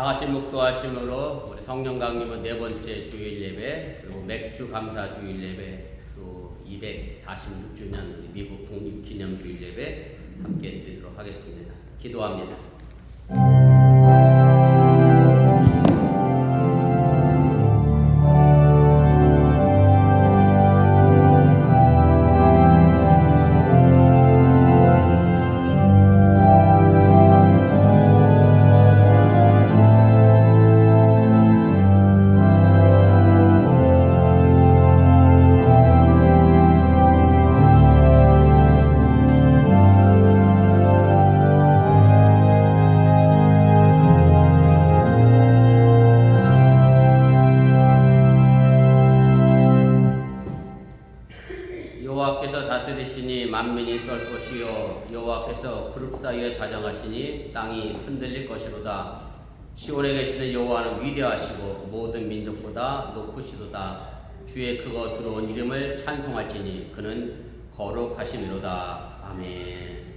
다 같이 묵도하심으로 우리 성령 강림은 네 번째 주일 예배, 그리고 맥주 감사 주일 예배, 또 246주년 미국 독립 기념 주일 예배 함께 드리도록 하겠습니다. 기도합니다. 여호와께서 다스리시니 만민이 떨 것이요 여호와께서 그룹 사이에 자정하시니 땅이 흔들릴 것이로다. 시온에 계시는 여호와는 위대하시고 모든 민족보다 높으시도다. 주의 크고 두려운 이름을 찬송할지니 그는 거룩하심이로다. 아멘.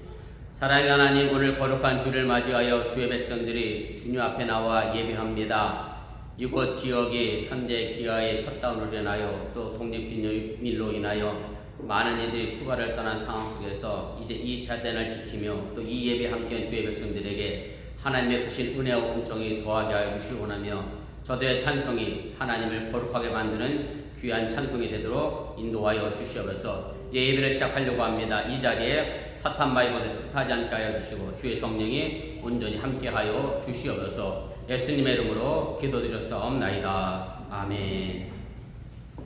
사랑의 하나님, 오늘 거룩한 주를 맞이하여 주의 백성들이 주님 앞에 나와 예배합니다. 이곳 지역이 현대 기아의 셧다운으로 인하여 또 독립기념일로 인하여 많은 이들이 휴가를 떠난 상황 속에서 이제 2차 대난을 지키며 또 이 예배 함께한 주의 백성들에게 하나님의 크신 은혜와 은총이 더하게 하여 주시기 원하며 저들의 찬송이 하나님을 거룩하게 만드는 귀한 찬송이 되도록 인도하여 주시옵소서. 이제 예배를 시작하려고 합니다. 이 자리에 사탄 마귀가 뜻하지 않게 하여 주시고 주의 성령이 온전히 함께하여 주시옵소서. 예수님의 이름으로 기도드렸사옵나이다. 아멘.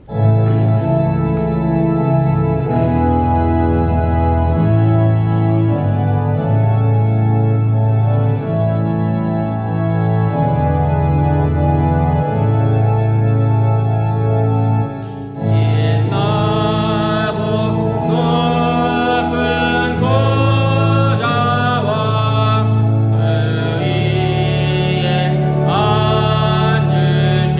그 위에 앉으신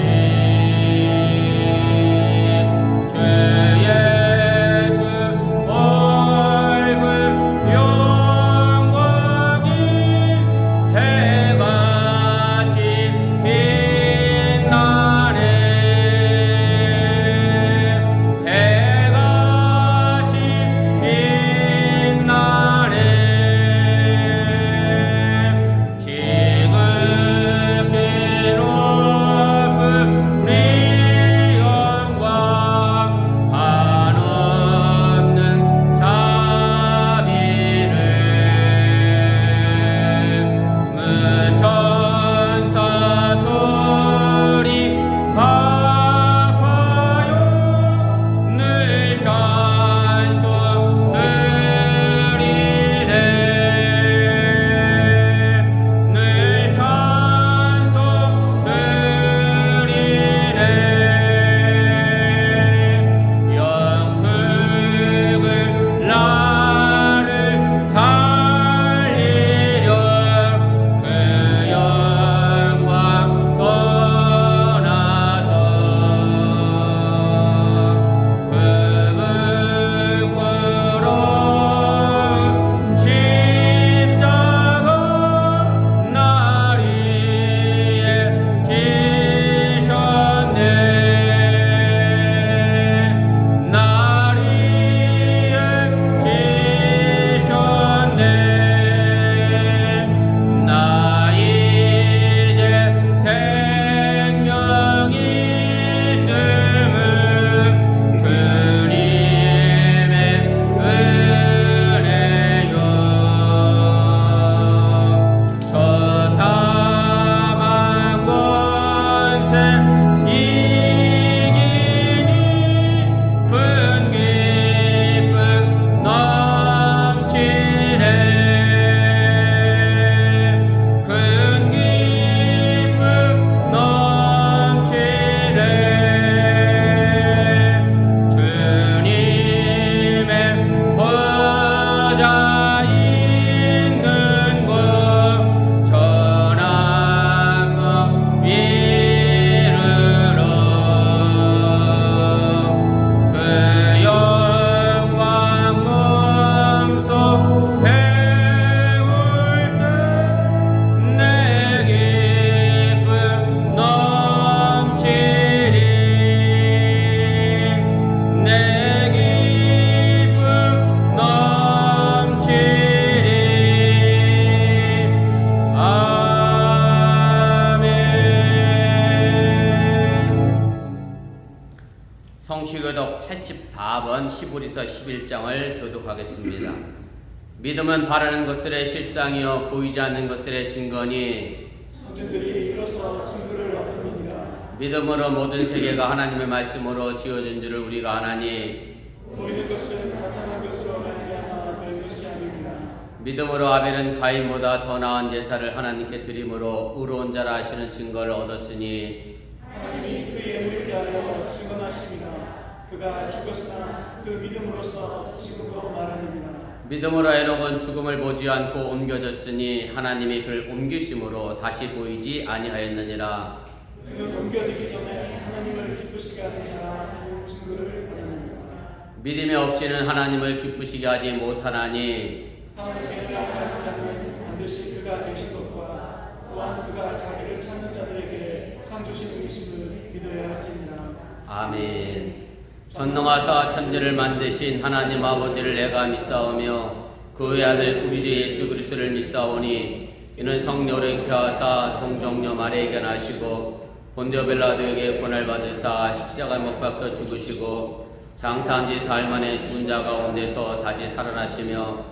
성시교독 84번 히브리서 11장을 교독하겠습니다. 믿음은 바라는 것들의 실상이요 보이지 않는 것들의 증거니 선진들이 이로써 증거를 얻느니라. 믿음으로 모든 세계가 하나님의 말씀으로 지어진 줄을 우리가 아나니 보이는 것은 나타난 것으로 말미암아 된 것이 아니니라. 믿음으로 아벨은 가인보다 더 나은 제사를 하나님께 드림으로 의로운 자라 하시는 증거를 얻었으니 하나님이 그 예물에 대하여 증언하시니라. 그가 죽었으나 그 믿음으로써 지금도 말하느니라. 믿음으로 에녹은 죽음을 보지 않고 옮겨졌으니 하나님이 그를 옮기심으로 다시 보이지 아니하였느니라. 그는 옮겨지기 전에 하나님을 기쁘시게 하는 자라 하는 증거를 받았느니라. 믿음이 없이는 하나님을 기쁘시게 하지 못하나니 하나님께 나아가는 자는 반드시 그가 계신 것과 또한 그가 자기를 찾는 자들에게 상 주시는 이심을 믿어야 할지니라. 아멘. 전능하사 천지를 만드신 하나님 아버지를 내가 믿사오며 그 외아들 우리 주 예수 그리스도를 믿사오니 이는 성령으로 잉태하사 동정녀 마리아에게 나시고 본디오 빌라도에게 고난을 받으사 십자가에 못 박혀 죽으시고 장사한 지 사흘 만에 죽은 자 가운데서 다시 살아나시며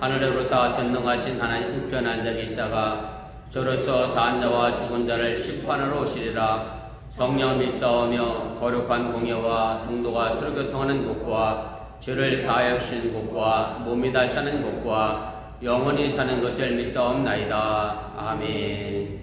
하늘에 오르사 전능하신 하나님 우편에 앉아 계시다가 저로서 사한 자와 죽은 자를 심판하러 오시리라. 성령 믿사오며 거룩한 공예와 성도가 서로 교통하는 것과 죄를 사하여 주시는 것과 몸이 다시 사는 것과 영원히 사는 것을 믿사옵나이다. 아멘.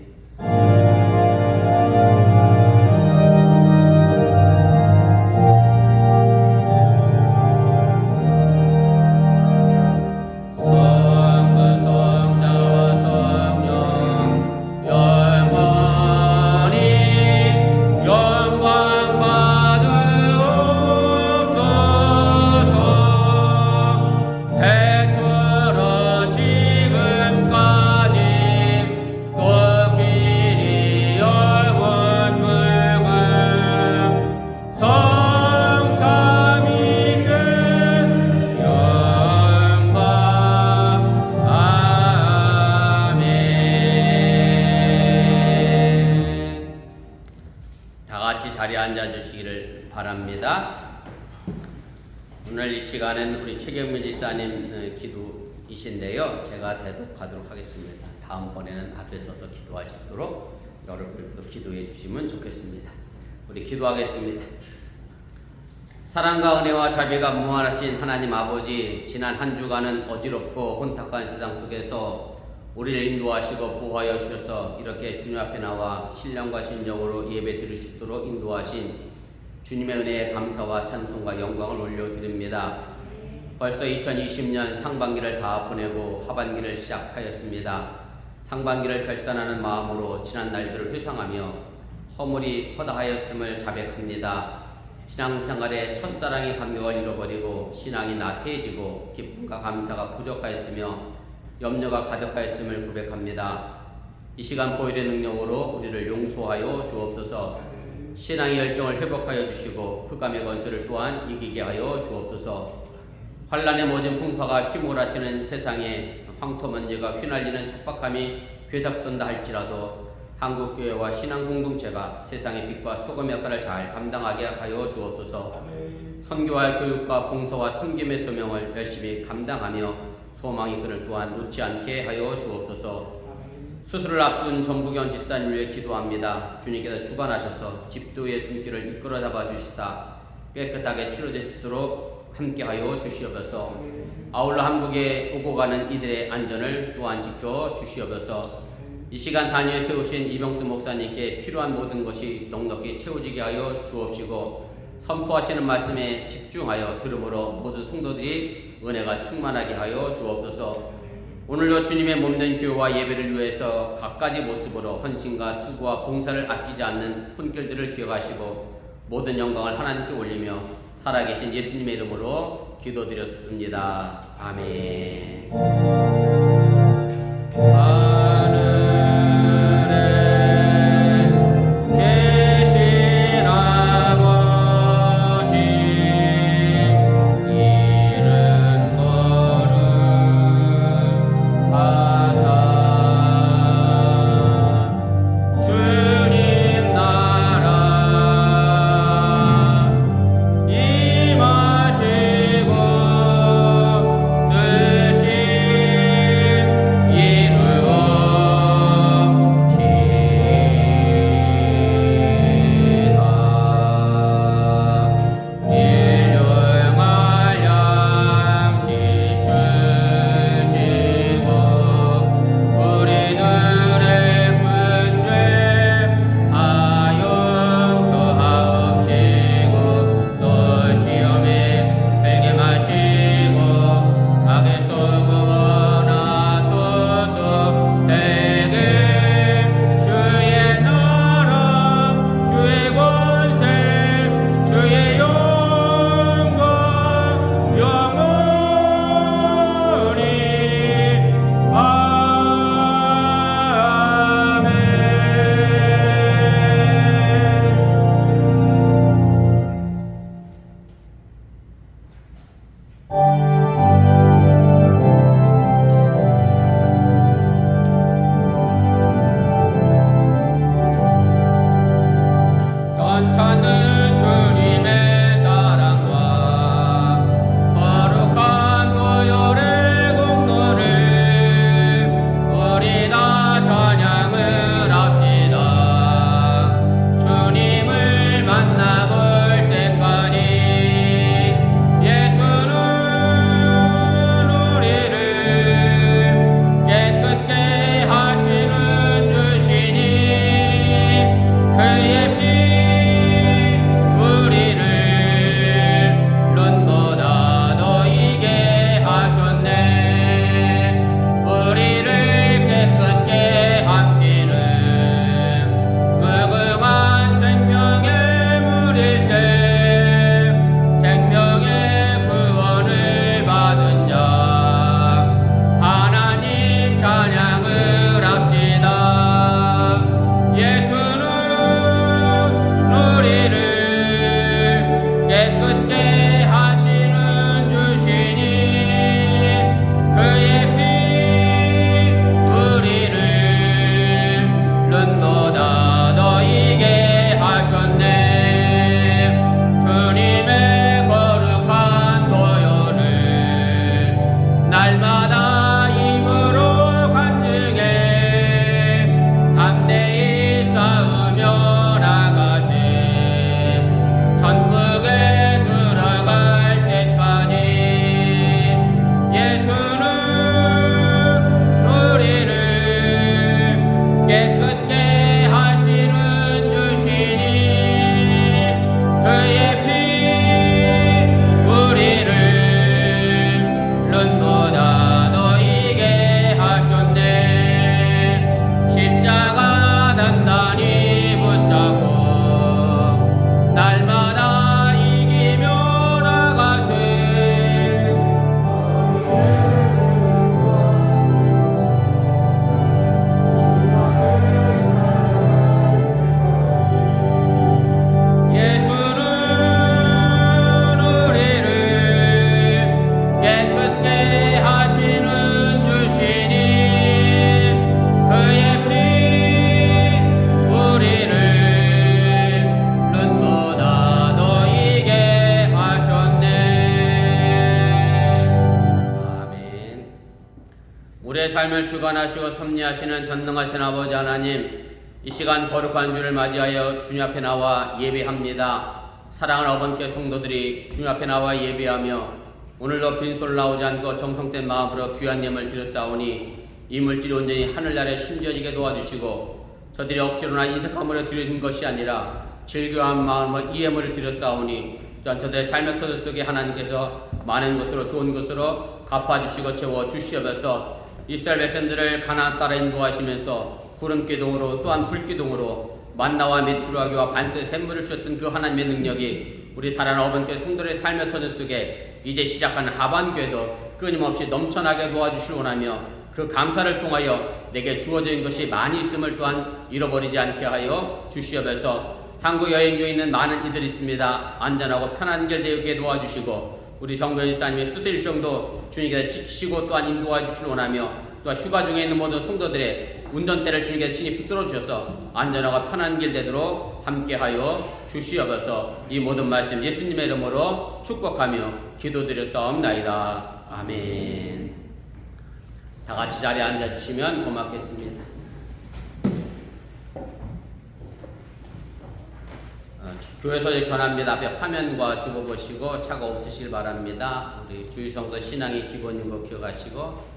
자리에 앉아주시기를 바랍니다. 오늘 이 시간은 우리 최경민 지사님 기도이신데요. 제가 대독하도록 하겠습니다. 다음번에는 앞에 서서 기도할 수 있도록 여러분들도 기도해 주시면 좋겠습니다. 우리 기도하겠습니다. 사랑과 은혜와 자비가 무한하신 하나님 아버지, 지난 한 주간은 어지럽고 혼탁한 세상 속에서 우리를 인도하시고 보호하여 주셔서 이렇게 주님 앞에 나와 신령과 진정으로 예배 드릴 수 있도록 인도하신 주님의 은혜에 감사와 찬송과 영광을 올려드립니다. 벌써 2020년 상반기를 다 보내고 하반기를 시작하였습니다. 상반기를 결산하는 마음으로 지난 날들을 회상하며 허물이 허다하였음을 자백합니다. 신앙생활의 첫사랑의 감격을 잃어버리고 신앙이 나태해지고 기쁨과 감사가 부족하였으며 염려가 가득하였음을 고백합니다. 이 시간 보혈의 능력으로 우리를 용서하여 주옵소서. 신앙의 열정을 회복하여 주시고 흑암의 권세를 또한 이기게 하여 주옵소서. 환란의 모든 풍파가 휘몰아치는 세상에 황토먼지가 휘날리는 척박함이 괴작된다 할지라도 한국교회와 신앙 공동체가 세상의 빛과 소금 역할을 잘 감당하게 하여 주옵소서. 선교와 교육과 봉사와 섬김의 소명을 열심히 감당하며 소망이 그를 또한 놓지 않게 하여 주옵소서. 수술을 앞둔 정부경 집사님을 위해 기도합니다. 주님께서 주관하셔서 집도의 손길을 이끌어 잡아 주시사 깨끗하게 치료될 수 있도록 함께하여 주시옵소서. 아울러 한국에 오고 가는 이들의 안전을 또한 지켜 주시옵소서. 이 시간 단위에 세우신 이병수 목사님께 필요한 모든 것이 넉넉히 채워지게 하여 주옵시고 선포하시는 말씀에 집중하여 들음으로 모든 성도들이 은혜가 충만하게 하여 주옵소서. 오늘도 주님의 몸된 교회와 예배를 위해서 각가지 모습으로 헌신과 수고와 봉사를 아끼지 않는 손길들을 기억하시고 모든 영광을 하나님께 올리며 살아계신 예수님의 이름으로 기도드렸습니다. 아멘. 연차는 주님의 사랑과 거룩한 보혈의 공로를 우리 다 찬양을 합시다. 주님을 만나볼 때까지 예수는 우리를 깨끗게 하시는 주시니 그의 피 우리를 눈보다 너희게 하셨네. 우리를 깨끗게 함기는 무궁한 생명의 물일세. 생명의 구원을 받은 자 하나님 찬양을 합시다. 예수는 우리를 깨끗게 하시는 주시니 그의 피 우리를 눈보다 너희게 하셨네. 주님의 거룩한 보혈을 날마다 입으로 간증해 담대히 싸우며 나가세. 천국에 들어갈 때까지 예수는 우리를 깨끗게 하시는 주시니 그의 피 우리를 눈보다 너희게 하셨네. 십자가 단단히 붙잡고 날마다 이기며 나가세. 예수는 우리를 깨끗게 하시는 주시니 그의 피 우리를 눈보다 너희게 하셨네. 아멘. 우리의 삶을 주관하시고 섭리하시는 전능하신 아버지 하나님, 이 시간 거룩한 주를 맞이하여 주님 앞에 나와 예배합니다. 사랑하는 어번께 성도들이 주님 앞에 나와 예배하며 오늘도 빈손 나오지 않고 정성된 마음으로 귀한 예물 드렸사오니 이 물질이 온전히 하늘나라에 심겨지게 도와주시고 저들이 억지로나 인색함으로 드리는 것이 아니라 즐거운 마음으로 이 예물을 드렸사오니 또한 저들의 삶의 터전 속에 하나님께서 많은 것으로 좋은 것으로 갚아주시고 채워주시옵소서. 이스라엘 백성들을 가나안 따라 인도하시면서 구름기둥으로 또한 불기둥으로 만나와 메추라기와 반석 샘물을 주셨던 그 하나님의 능력이 우리 사랑하는 어번께 성도들의 삶의 터전 속에 이제 시작하는 하반기에도 끊임없이 넘쳐나게 도와주시기 원하며 그 감사를 통하여 내게 주어진 것이 많이 있음을 또한 잃어버리지 않게 하여 주시옵소서. 한국 여행 중에 있는 많은 이들이 있습니다. 안전하고 편한 길 되게 도와주시고 우리 정교현 일사님의 수술 일정도 주님께서 지키시고 또한 인도해 주시기 원하며 또한 휴가 중에 있는 모든 성도들의 운전대를 주님께서 친히 붙들어 주셔서 안전하고 편한 길 되도록 함께하여 주시옵소서. 이 모든 말씀 예수님의 이름으로 축복하며 기도드렸사옵나이다. 아멘. 다 같이 자리에 앉아주시면 고맙겠습니다. 교회 소식 전합니다. 앞에 화면과 주보보시고 차가 없으시길 바랍니다. 우리 주의성도 신앙이 기본인 거 기억하시고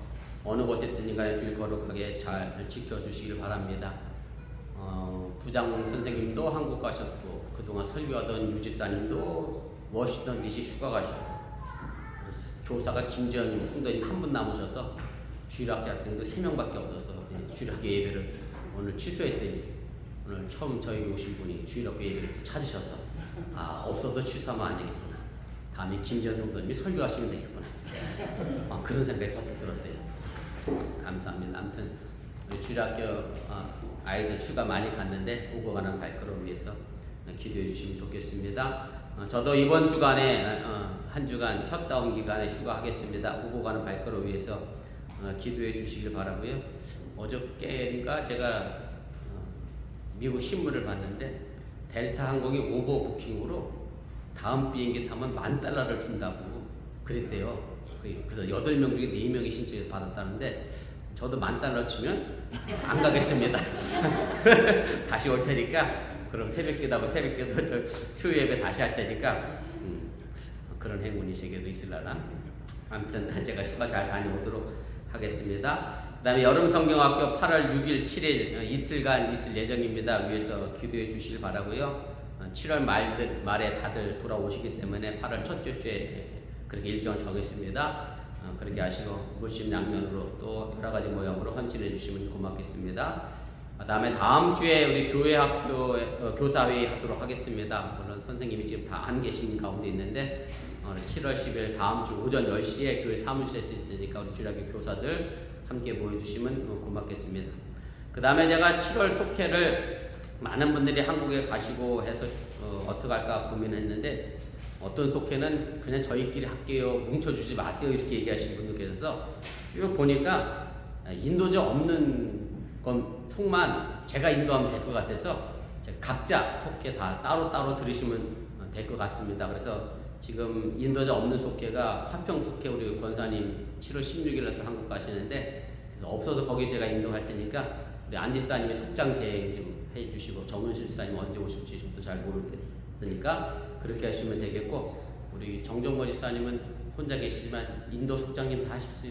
어느 곳에 있든 간에 주의 거룩하게 잘 지켜주시길 바랍니다. 부장 선생님도 한국 가셨고 그동안 설교하던 유집사님도 워싱턴 DC 휴가 가셨고 교사가 김재현 성도님 한 분 남으셔서 주일학교 학생도 3명밖에 없어서 주일학교 예배를 오늘 취소했더니 오늘 처음 저희 오신 분이 주일학교 예배를 또 찾으셔서 없어도 취소하면 안 되겠구나. 다음에 김재현 성도님이 설교하시면 되겠구나. 그런 생각이 버뜩 들었어요. 감사합니다. 아무튼 우리 주일학교 아이들 휴가 많이 갔는데 오고 가는 발걸음을 위해서 기도해 주시면 좋겠습니다. 저도 이번 주간에 한 주간 셧다운 기간에 휴가하겠습니다. 오고 가는 발걸음 위해서 기도해 주시길 바라고요. 어저께인가 제가 미국 신문을 봤는데 델타 항공이 오버 부킹으로 다음 비행기 타면 $10,000를 준다고 그랬대요. 그래서 8명 중에 4명이 신청해서 받았다는데 저도 $10,000 치면 안 가겠습니다. 다시 올 테니까 그럼 새벽기도하고 새벽기도 수요 예배 다시 할 테니까 그런 행운이 제게도 있으려나. 아무튼 제가 휴가 잘 다녀오도록 하겠습니다. 그 다음에 여름성경학교 8월 6일, 7일 이틀간 있을 예정입니다. 위해서 기도해 주시길 바라고요. 7월 말에 다들 돌아오시기 때문에 8월 첫째 주에 그렇게 일정을 정했습니다. 그렇게 하시고 물심양면으로 또 여러 가지 모양으로 헌신해 주시면 고맙겠습니다. 그다음에 다음 주에 우리 교회 학교 교사회의 하도록 하겠습니다. 물론 선생님이 지금 다 안 계신 가운데 있는데 7월 10일 다음 주 오전 10시에 교회 사무실에서 있으니까 우리 주일학교 교사들 함께 모여주시면 고맙겠습니다. 그 다음에 제가 7월 속회를 많은 분들이 한국에 가시고 해서 어떻게 할까 고민했는데 어떤 속회는 그냥 저희끼리 할게요, 뭉쳐주지 마세요 이렇게 얘기하시는 분도 계셔서 쭉 보니까 인도자 없는 건 속만 제가 인도하면 될 것 같아서 각자 속회 다 따로따로 들으시면 될 것 같습니다. 그래서 지금 인도자 없는 속회가 화평 속회 우리 권사님 7월 16일에 또 한국 가시는데 없어서 거기 제가 인도할 테니까 우리 안지사님이 속장 대행 좀 해주시고 정은실 사님 언제 오실지 저도 잘 모르겠으니까 그렇게 하시면 되겠고 우리 정정거 지사님은 혼자 계시지만 인도 속장님 다 하실 수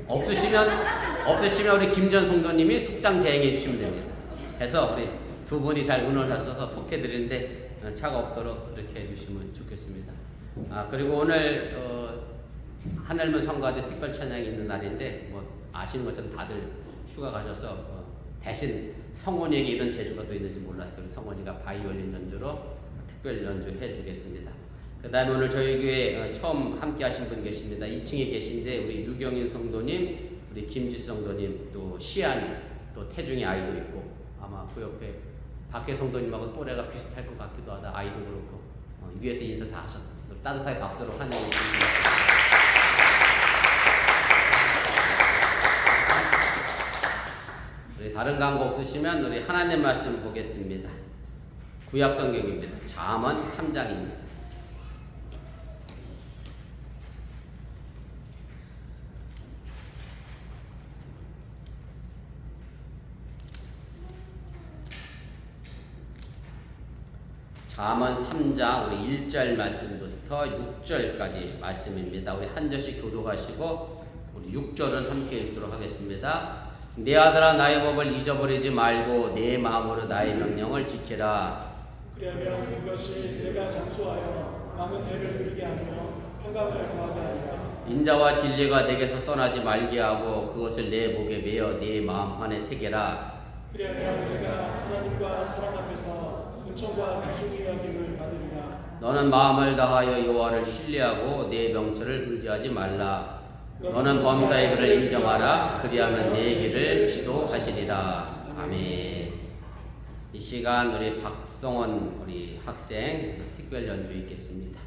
없으시면 우리 김전 성도님이 속장 대행해 주시면 됩니다. 해서 우리 두 분이 잘 의논하셔서 속해 드리는데 차가 없도록 그렇게 해주시면 좋겠습니다. 그리고 오늘 하늘문 성가대 특별 찬양이 있는 날인데 뭐 아시는 것처럼 다들 휴가 가셔서 대신 성원이에게 이런 재주가 또 있는지 몰랐어요. 성원이가 바이올린 연주로 특별 연주해 주겠습니다. 그 다음에 오늘 저희 교회 처음 함께 하신 분 계십니다. 2층에 계신데 우리 유경인 성도님, 우리 김지수 성도님, 또 시안, 또 태중의 아이도 있고 아마 그 옆에 박혜 성도님하고 또래가 비슷할 것 같기도 하다. 아이도 그렇고 위에서 인사 다 하셨어요. 따뜻하게 박수로 환영해 주십니다. 우리 다른 광고 없으시면 우리 하나님 말씀 보겠습니다. 구약 성경입니다. 잠언 3장입니다. 잠언 3장 우리 1절 말씀부터 6절까지 말씀입니다. 우리 한 절씩 교독하시고 우리 6절은 함께 읽도록 하겠습니다. 내 아들아 나의 법을 잊어버리지 말고 내 마음으로 나의 명령을 지키라. 그러면 그것이 내가 장수하여 많은 해를 누리게 하며 평강을 더하게 하리라. 인자와 진리가 내게서 떠나지 말게 하고 그것을 내 목에 매어 내 마음 안에 새겨라. 그러면 내가 하나님과 사람 앞에서 은총과 귀중히 여김을 받으리라. 너는 마음을 다하여 여호와를 신뢰하고 내 명철을 의지하지 말라. 너는 범사의 그를 인정하라. 그리하면 내 길을 지도하시리라. 아멘. 이 시간 우리 박성원 우리 학생 특별 연주 있겠습니다.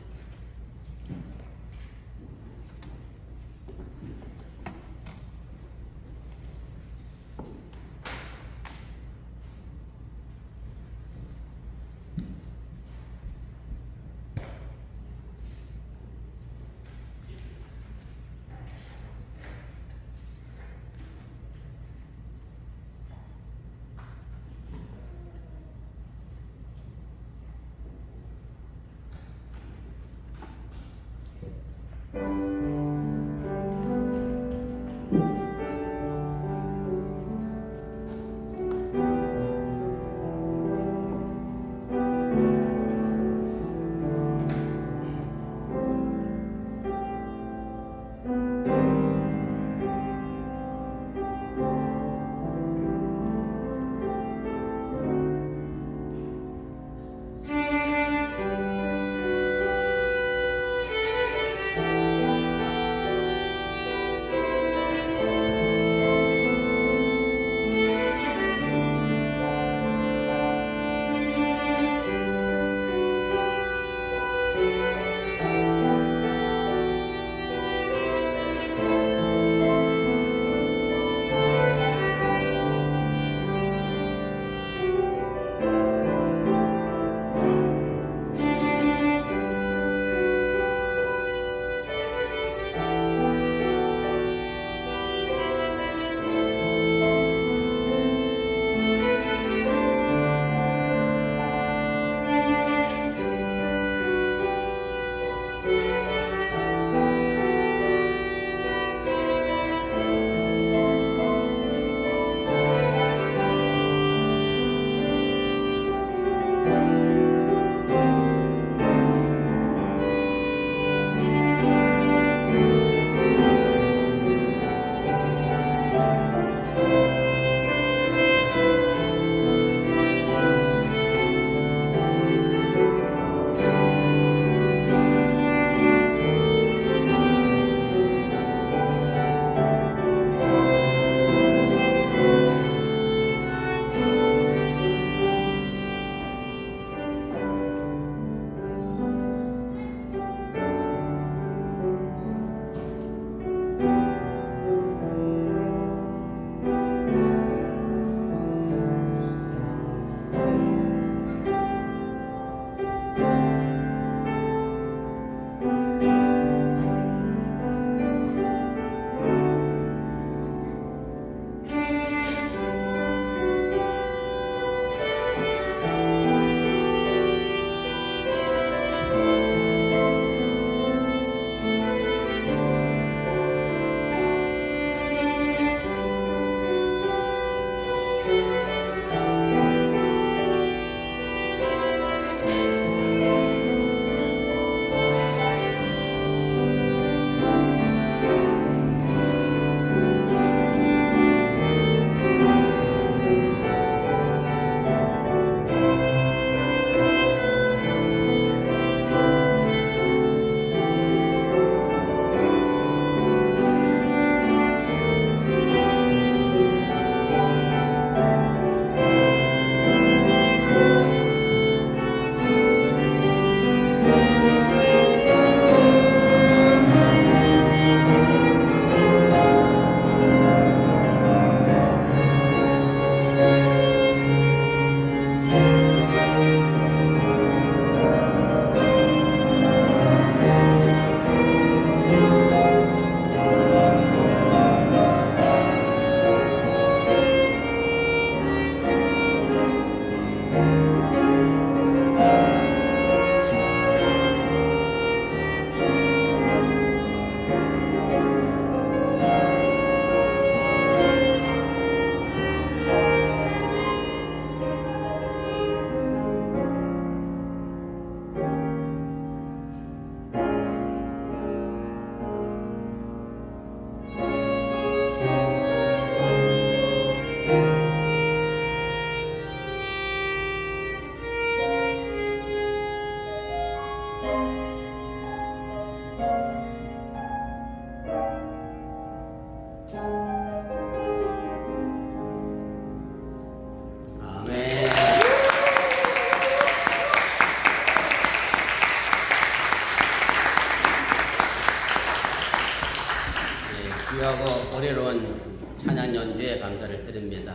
귀하고 어려운 찬양 연주에 감사를 드립니다.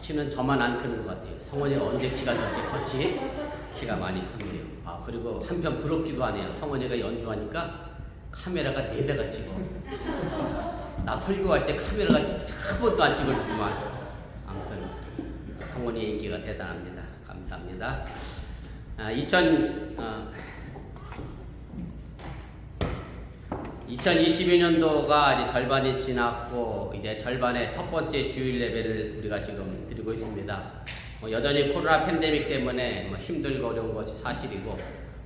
키는 저만 안 크는 것 같아요. 성원이가 언제 키가 저렇게 컸지? 키가 많이 컸네요. 그리고 한편 부럽기도 하네요. 성원이가 연주하니까 카메라가 4대가 찍어. 나 설교할 때 카메라가 한 번도 안 찍어주지만 아무튼 성원이의 인기가 대단합니다. 감사합니다. 2022년도가 이제 절반이 지났고 이제 절반의 첫 번째 주일 예배를 우리가 지금 드리고 있습니다. 여전히 코로나 팬데믹 때문에 힘들고 어려운 것이 사실이고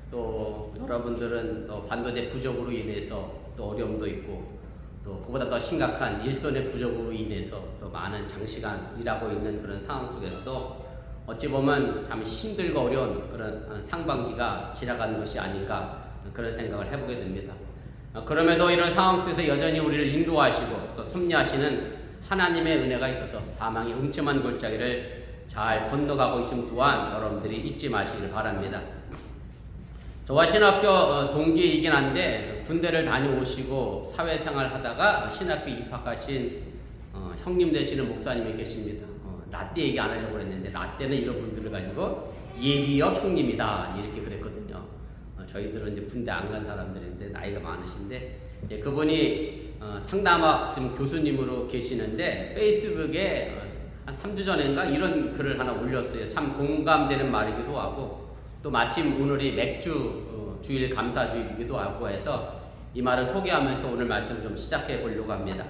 또 여러분들은 또 반도체 부족으로 인해서 또 어려움도 있고 또 그보다 더 심각한 일손의 부족으로 인해서 또 많은 장시간 일하고 있는 그런 상황 속에서도 어찌 보면 참 힘들고 어려운 그런 상반기가 지나가는 것이 아닌가 그런 생각을 해보게 됩니다. 그럼에도 이런 상황 속에서 여전히 우리를 인도하시고 또 섭리하시는 하나님의 은혜가 있어서 사망의 음침한 골짜기를 잘 건너가고 있음 또한 여러분들이 잊지 마시길 바랍니다. 저와 신학교 동기이긴 한데 군대를 다녀오시고 사회생활 하다가 신학교 입학하신 형님 되시는 목사님이 계십니다. 라떼 얘기 안 하려고 했는데 라떼는 이런 분들을 가지고 예비역 형님이다 이렇게 그랬거든요. 저희들은 이제 군대 안 간 사람들인데 나이가 많으신데 그분이 상담학 지금 교수님으로 계시는데 페이스북에 한 3주 전인가 이런 글을 하나 올렸어요. 참 공감되는 말이기도 하고 또 마침 오늘이 맥주 주일 감사주일이기도 하고 해서 이 말을 소개하면서 오늘 말씀을 좀 시작해 보려고 합니다.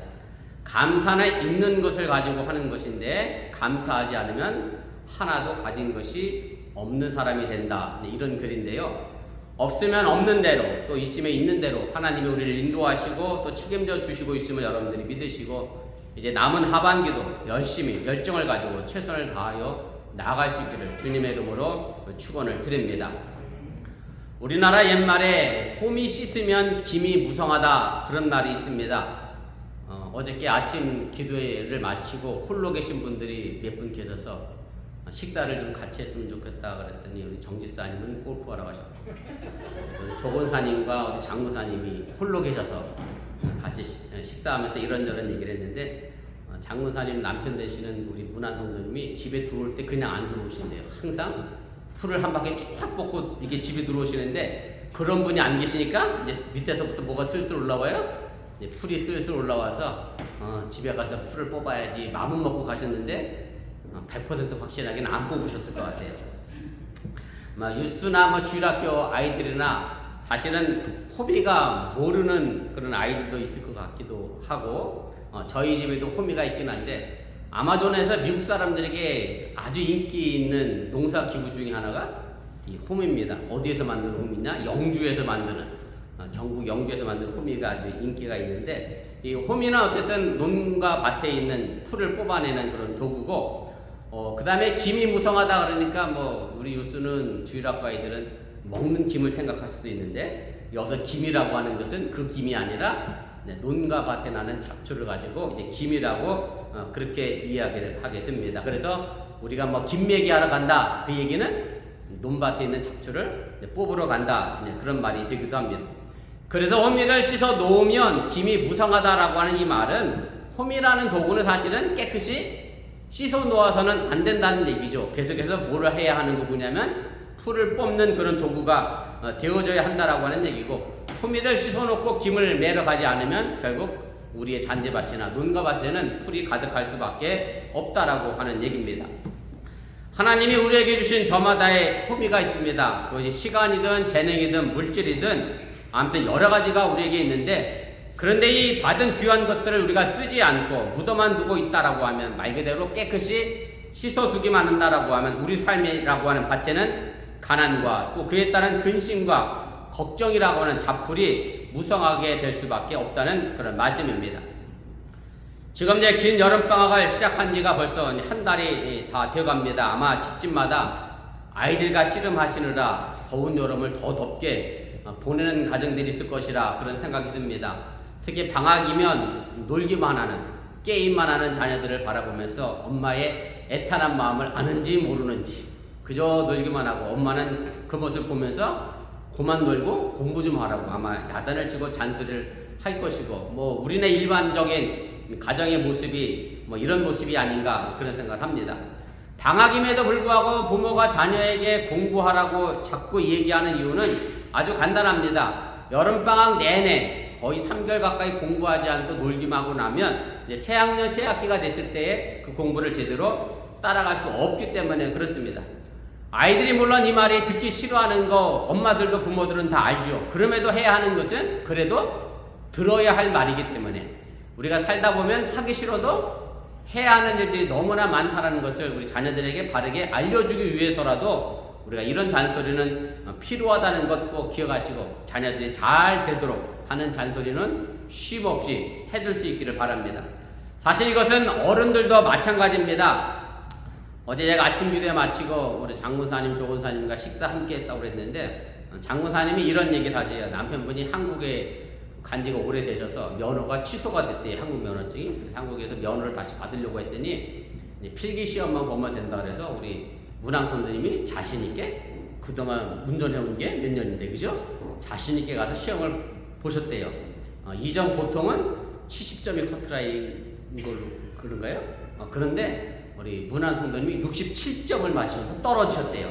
감사는 있는 것을 가지고 하는 것인데 감사하지 않으면 하나도 가진 것이 없는 사람이 된다. 이런 글인데요. 없으면 없는 대로 또 있으면 있는 대로 하나님이 우리를 인도하시고 또 책임져 주시고 있음을 여러분들이 믿으시고 이제 남은 하반기도 열심히 열정을 가지고 최선을 다하여 나아갈 수 있기를 주님의 이름으로 축원을 드립니다. 우리나라 옛말에 홈이 씻으면 김이 무성하다 그런 말이 있습니다. 어저께 아침 기도회를 마치고 홀로 계신 분들이 몇 분 계셔서 식사를 좀 같이 했으면 좋겠다 그랬더니 우리 정지사님은 골프하러 가셨고 그래서 조건사님과 우리 장무사님이 홀로 계셔서 같이 식사하면서 이런저런 얘기를 했는데 장무사님 남편 되시는 우리 문안성도님이 집에 들어올 때 그냥 안 들어오신대요. 항상 풀을 한 바퀴 쭉 뽑고 이게 집에 들어오시는데 그런 분이 안 계시니까 이제 밑에서부터 뭐가 슬슬 올라와요. 이제 풀이 슬슬 올라와서 집에 가서 풀을 뽑아야지 마음 먹고 가셨는데 100% 확실하게는 안 뽑으셨을 것 같아요. 유스나 주일학교 아이들이나 사실은 호미가 모르는 그런 아이들도 있을 것 같기도 하고 저희 집에도 호미가 있긴 한데 아마존에서 미국 사람들에게 아주 인기 있는 농사 기구 중에 하나가 이 호미입니다. 어디에서 만드는 호미냐? 영주에서 만드는 경북 영주에서 만드는 호미가 아주 인기가 있는데 이 호미는 어쨌든 논과 밭에 있는 풀을 뽑아내는 그런 도구고 그 다음에 김이 무성하다 그러니까 우리 유수는 주일학교 아이들은 먹는 김을 생각할 수도 있는데 여기서 김이라고 하는 것은 그 김이 아니라 논과 밭에 나는 잡초를 가지고 이제 김이라고 그렇게 이야기를 하게 됩니다. 그래서 우리가 김매기 하러 간다 그 얘기는 논밭에 있는 잡초를 뽑으러 간다 그런 말이 되기도 합니다. 그래서 호미를 씻어 놓으면 김이 무성하다라고 하는 이 말은 호미라는 도구는 사실은 깨끗이 씻어 놓아서는 안 된다는 얘기죠. 계속해서 뭐를 해야 하는 도구냐면 풀을 뽑는 그런 도구가 되어져야 한다라고 하는 얘기고 호미를 씻어 놓고 김을 매러 가지 않으면 결국 우리의 잔디밭이나 논과 밭에는 풀이 가득할 수밖에 없다라고 하는 얘기입니다. 하나님이 우리에게 주신 저마다의 호미가 있습니다. 그것이 시간이든 재능이든 물질이든 아무튼 여러 가지가 우리에게 있는데 그런데 이 받은 귀한 것들을 우리가 쓰지 않고 묻어만 두고 있다라고 하면 말 그대로 깨끗이 씻어두기만 한다라고 하면 우리 삶이라고 하는 밭에는 가난과 또 그에 따른 근심과 걱정이라고 하는 잡풀이 무성하게 될 수밖에 없다는 그런 말씀입니다. 지금 이제 긴 여름방학을 시작한 지가 벌써 한 달이 다 되어갑니다. 아마 집집마다 아이들과 씨름하시느라 더운 여름을 더 덥게 보내는 가정들이 있을 것이라 그런 생각이 듭니다. 특히 방학이면 놀기만 하는, 게임만 하는 자녀들을 바라보면서 엄마의 애타는 마음을 아는지 모르는지 그저 놀기만 하고, 엄마는 그 모습을 보면서 그만 놀고 공부 좀 하라고 아마 야단을 치고 잔소리를 할 것이고, 뭐 우리네 일반적인 가정의 모습이 뭐 이런 모습이 아닌가 그런 생각을 합니다. 방학임에도 불구하고 부모가 자녀에게 공부하라고 자꾸 얘기하는 이유는 아주 간단합니다. 여름방학 내내 거의 3개월 가까이 공부하지 않고 놀기만 하고 나면 이제 새학년 새학기가 됐을 때에 그 공부를 제대로 따라갈 수 없기 때문에 그렇습니다. 아이들이 물론 이 말이 듣기 싫어하는 거 엄마들도 부모들은 다 알죠. 그럼에도 해야 하는 것은 그래도 들어야 할 말이기 때문에 우리가 살다 보면 하기 싫어도 해야 하는 일들이 너무나 많다는 것을 우리 자녀들에게 바르게 알려주기 위해서라도 우리가 이런 잔소리는 필요하다는 것 꼭 기억하시고, 자녀들이 잘 되도록 하는 잔소리는 쉼없이 해줄 수 있기를 바랍니다. 사실 이것은 어른들도 마찬가지입니다. 어제 제가 아침 기도회 마치고 우리 장문사님, 조문사님과 식사 함께 했다고 그랬는데, 장문사님이 이런 얘기를 하세요. 남편분이 한국에 간 지가 오래되셔서 면허가 취소가 됐대요. 한국 면허증이. 그래서 한국에서 면허를 다시 받으려고 했더니 필기 시험만 보면 된다 그래서 우리 문항 선생님이 자신있게, 그동안 운전해온 게 몇 년인데 그죠? 자신있게 가서 시험을 보셨대요. 이전 보통은 70점이 커트라인인 걸로 그런가요? 그런데 우리 문항 선생님이 67점을 맞으셔서 떨어지셨대요.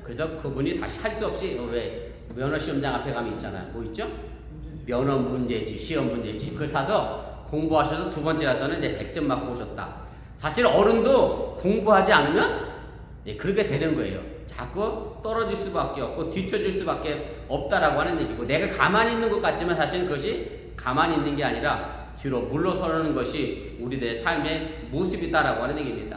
그래서 그분이 다시 할 수 없이, 왜 면허 시험장 앞에 가면 있잖아요. 뭐 있죠? 면허 문제집, 시험 문제집. 그걸 사서 공부하셔서 두 번째 가서는 이제 100점 맞고 오셨다. 사실 어른도 공부하지 않으면 그렇게 되는 거예요. 자꾸 떨어질 수밖에 없고 뒤처질 수밖에 없다라고 하는 얘기고, 내가 가만히 있는 것 같지만 사실 그것이 가만히 있는 게 아니라 뒤로 물러서는 것이 우리들의 삶의 모습이다라고 하는 얘기입니다.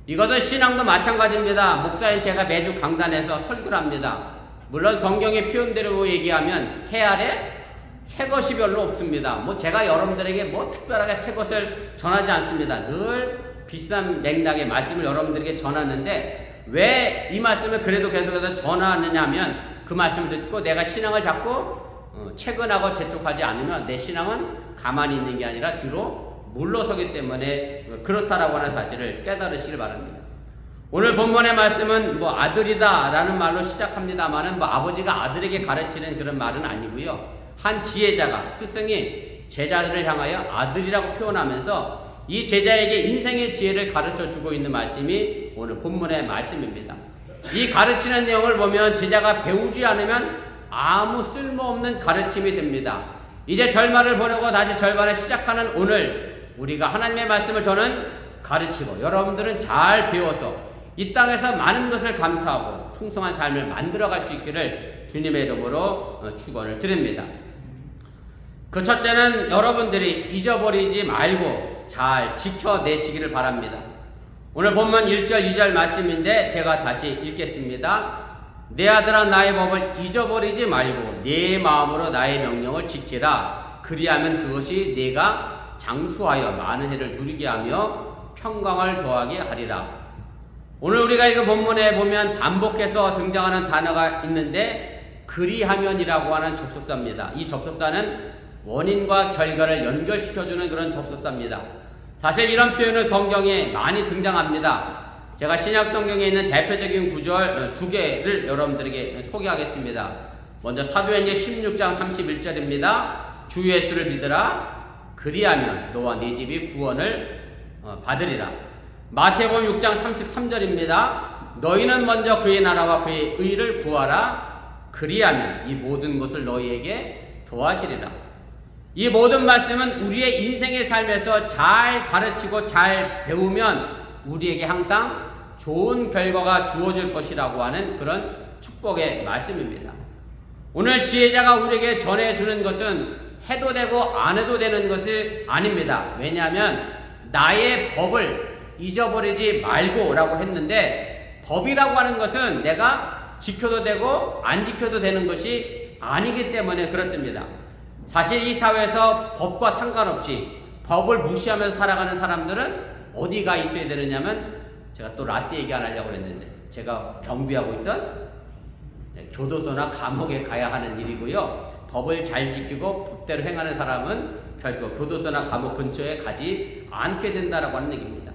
이것은 신앙도 마찬가지입니다. 목사인 제가 매주 강단에서 설교를 합니다. 물론 성경의 표현대로 얘기하면 해 아래 새 것이 별로 없습니다. 뭐 제가 여러분들에게 뭐 특별하게 새 것을 전하지 않습니다. 늘 비슷한 맥락의 말씀을 여러분들에게 전하는데, 왜 이 말씀을 그래도 계속해서 전하느냐 하면, 그 말씀을 듣고 내가 신앙을 자꾸 채근하고 재촉하지 않으면 내 신앙은 가만히 있는 게 아니라 뒤로 물러서기 때문에 그렇다라고 하는 사실을 깨달으시길 바랍니다. 오늘 본문의 말씀은 뭐 아들이다 라는 말로 시작합니다만은 뭐 아버지가 아들에게 가르치는 그런 말은 아니고요. 한 지혜자가, 스승이 제자들을 향하여 아들이라고 표현하면서 이 제자에게 인생의 지혜를 가르쳐 주고 있는 말씀이 오늘 본문의 말씀입니다. 이 가르치는 내용을 보면 제자가 배우지 않으면 아무 쓸모없는 가르침이 됩니다. 이제 절반을 보내고 다시 절반을 시작하는 오늘, 우리가 하나님의 말씀을 저는 가르치고 여러분들은 잘 배워서 이 땅에서 많은 것을 감사하고 풍성한 삶을 만들어갈 수 있기를 주님의 이름으로 축원을 드립니다. 그 첫째는 여러분들이 잊어버리지 말고 잘 지켜내시기를 바랍니다. 오늘 본문 1절 2절 말씀인데 제가 다시 읽겠습니다. 내 아들아 나의 법을 잊어버리지 말고 내 마음으로 나의 명령을 지키라. 그리하면 그것이 네가 장수하여 많은 해를 누리게 하며 평강을 더하게 하리라. 오늘 우리가 읽은 본문에 보면 반복해서 등장하는 단어가 있는데 그리하면이라고 하는 접속사입니다. 이 접속사는 원인과 결과를 연결시켜주는 그런 접속사입니다. 사실 이런 표현을 성경에 많이 등장합니다. 제가 신약 성경에 있는 대표적인 구절 두 개를 여러분들에게 소개하겠습니다. 먼저 사도행전 16장 31절입니다. 주 예수를 믿으라. 그리하면 너와 네 집이 구원을 받으리라. 마태복음 6장 33절입니다. 너희는 먼저 그의 나라와 그의 의를 구하라. 그리하면 이 모든 것을 너희에게 더하시리라. 이 모든 말씀은 우리의 인생의 삶에서 잘 가르치고 잘 배우면 우리에게 항상 좋은 결과가 주어질 것이라고 하는 그런 축복의 말씀입니다. 오늘 지혜자가 우리에게 전해주는 것은 해도 되고 안 해도 되는 것이 아닙니다. 왜냐하면 나의 법을 잊어버리지 말고 라고 했는데, 법이라고 하는 것은 내가 지켜도 되고 안 지켜도 되는 것이 아니기 때문에 그렇습니다. 사실 이 사회에서 법과 상관없이 법을 무시하면서 살아가는 사람들은 어디가 있어야 되느냐면, 제가 또 라떼 얘기 안 하려고 했는데 제가 경비하고 있던 교도소나 감옥에 가야 하는 일이고요. 법을 잘 지키고 법대로 행하는 사람은 결국 교도소나 감옥 근처에 가지 않게 된다라고 하는 얘기입니다.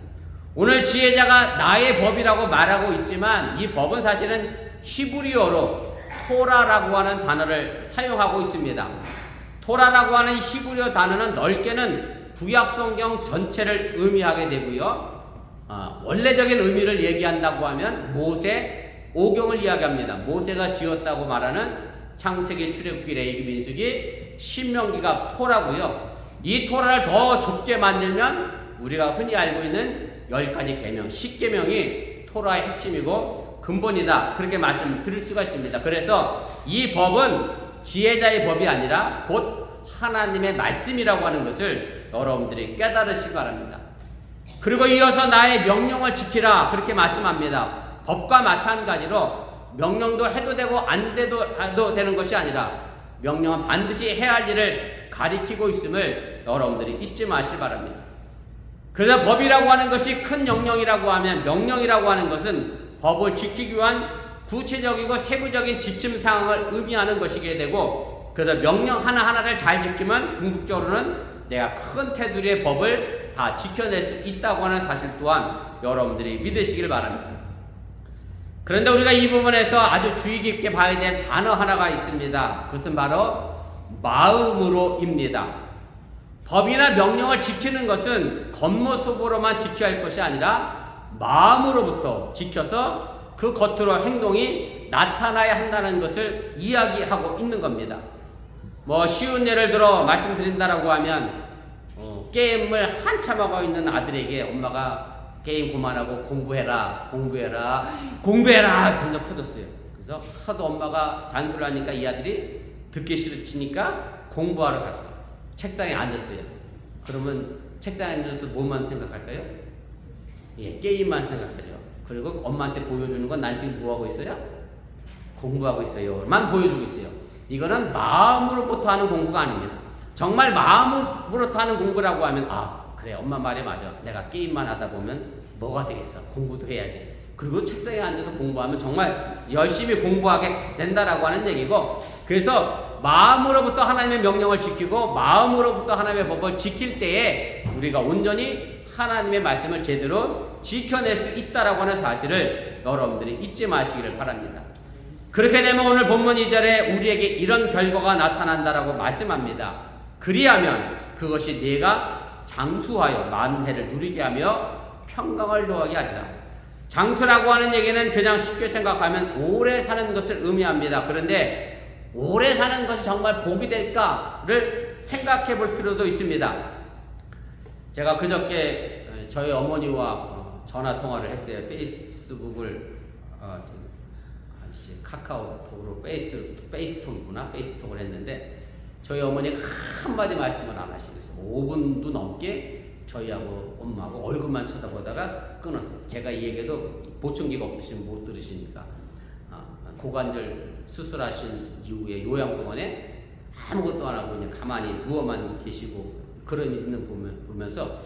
오늘 지혜자가 나의 법이라고 말하고 있지만 이 법은 사실은 히브리어로 토라라고 하는 단어를 사용하고 있습니다. 토라라고 하는 히브리어 단어는 넓게는 구약 성경 전체를 의미하게 되고요. 원래적인 의미를 얘기한다고 하면 모세 오경을 이야기합니다. 모세가 지었다고 말하는 창세기, 출애굽기, 레위기, 민수기, 신명기가 토라고요. 이 토라를 더 좁게 만들면 우리가 흔히 알고 있는 10가지 계명, 10계명이 토라의 핵심이고 근본이다. 그렇게 말씀드릴 수가 있습니다. 그래서 이 법은 지혜자의 법이 아니라 곧 하나님의 말씀이라고 하는 것을 여러분들이 깨달으시기 바랍니다. 그리고 이어서 나의 명령을 지키라 그렇게 말씀합니다. 법과 마찬가지로 명령도 해도 되고 안 해도 되는 것이 아니라 명령은 반드시 해야 할 일을 가리키고 있음을 여러분들이 잊지 마시기 바랍니다. 그래서 법이라고 하는 것이 큰 명령이라고 하면 명령이라고 하는 것은 법을 지키기 위한 구체적이고 세부적인 지침 사항을 의미하는 것이게 되고, 그래서 명령 하나하나를 잘 지키면 궁극적으로는 내가 큰 테두리의 법을 다 지켜낼 수 있다고 하는 사실 또한 여러분들이 믿으시길 바랍니다. 그런데 우리가 이 부분에서 아주 주의 깊게 봐야 될 단어 하나가 있습니다. 그것은 바로 마음으로입니다. 법이나 명령을 지키는 것은 겉모습으로만 지켜야 할 것이 아니라 마음으로부터 지켜서 그 겉으로 행동이 나타나야 한다는 것을 이야기하고 있는 겁니다. 쉬운 예를 들어 말씀드린다라고 하면 게임을 한참 하고 있는 아들에게 엄마가 게임 그만하고 공부해라 점점 커졌어요. 그래서 하도 엄마가 잔소리를 하니까 이 아들이 듣기 싫으니까 공부하러 갔어. 책상에 앉았어요. 그러면 책상에 앉아서 뭐만 생각할까요? 게임만 생각하죠. 그리고 엄마한테 보여주는 건 난 지금 뭐하고 있어요? 공부하고 있어요. 만 보여주고 있어요. 이거는 마음으로부터 하는 공부가 아닙니다. 정말 마음으로부터 하는 공부라고 하면 그래 엄마 말이 맞아. 내가 게임만 하다 보면 뭐가 되겠어. 공부도 해야지. 그리고 책상에 앉아서 공부하면 정말 열심히 공부하게 된다라고 하는 얘기고, 그래서 마음으로부터 하나님의 명령을 지키고 마음으로부터 하나님의 법을 지킬 때에 우리가 온전히 하나님의 말씀을 제대로 지켜낼 수 있다라고 하는 사실을 여러분들이 잊지 마시기를 바랍니다. 그렇게 되면 오늘 본문 2절에 우리에게 이런 결과가 나타난다라고 말씀합니다. 그리하면 그것이 네가 장수하여 많은 해를 누리게 하며 평강을 더하게 하리라. 장수라고 하는 얘기는 그냥 쉽게 생각하면 오래 사는 것을 의미합니다. 그런데 오래 사는 것이 정말 복이 될까를 생각해 볼 필요도 있습니다. 제가 그저께 저희 어머니와 전화 통화를 했어요. 페이스북을 카카오톡으로 페이스톡을 했는데 저희 어머니가 한마디 말씀을 안 하시겠어요. 5분도 넘게 저희하고 엄마하고 얼굴만 쳐다보다가 끊었어요. 제가 이 얘기도 보청기가 없으시면 못 들으시니까 고관절 수술하신 이후에 요양병원에 아무것도 안 하고 그냥 가만히 누워만 계시고 그런 있는 보면서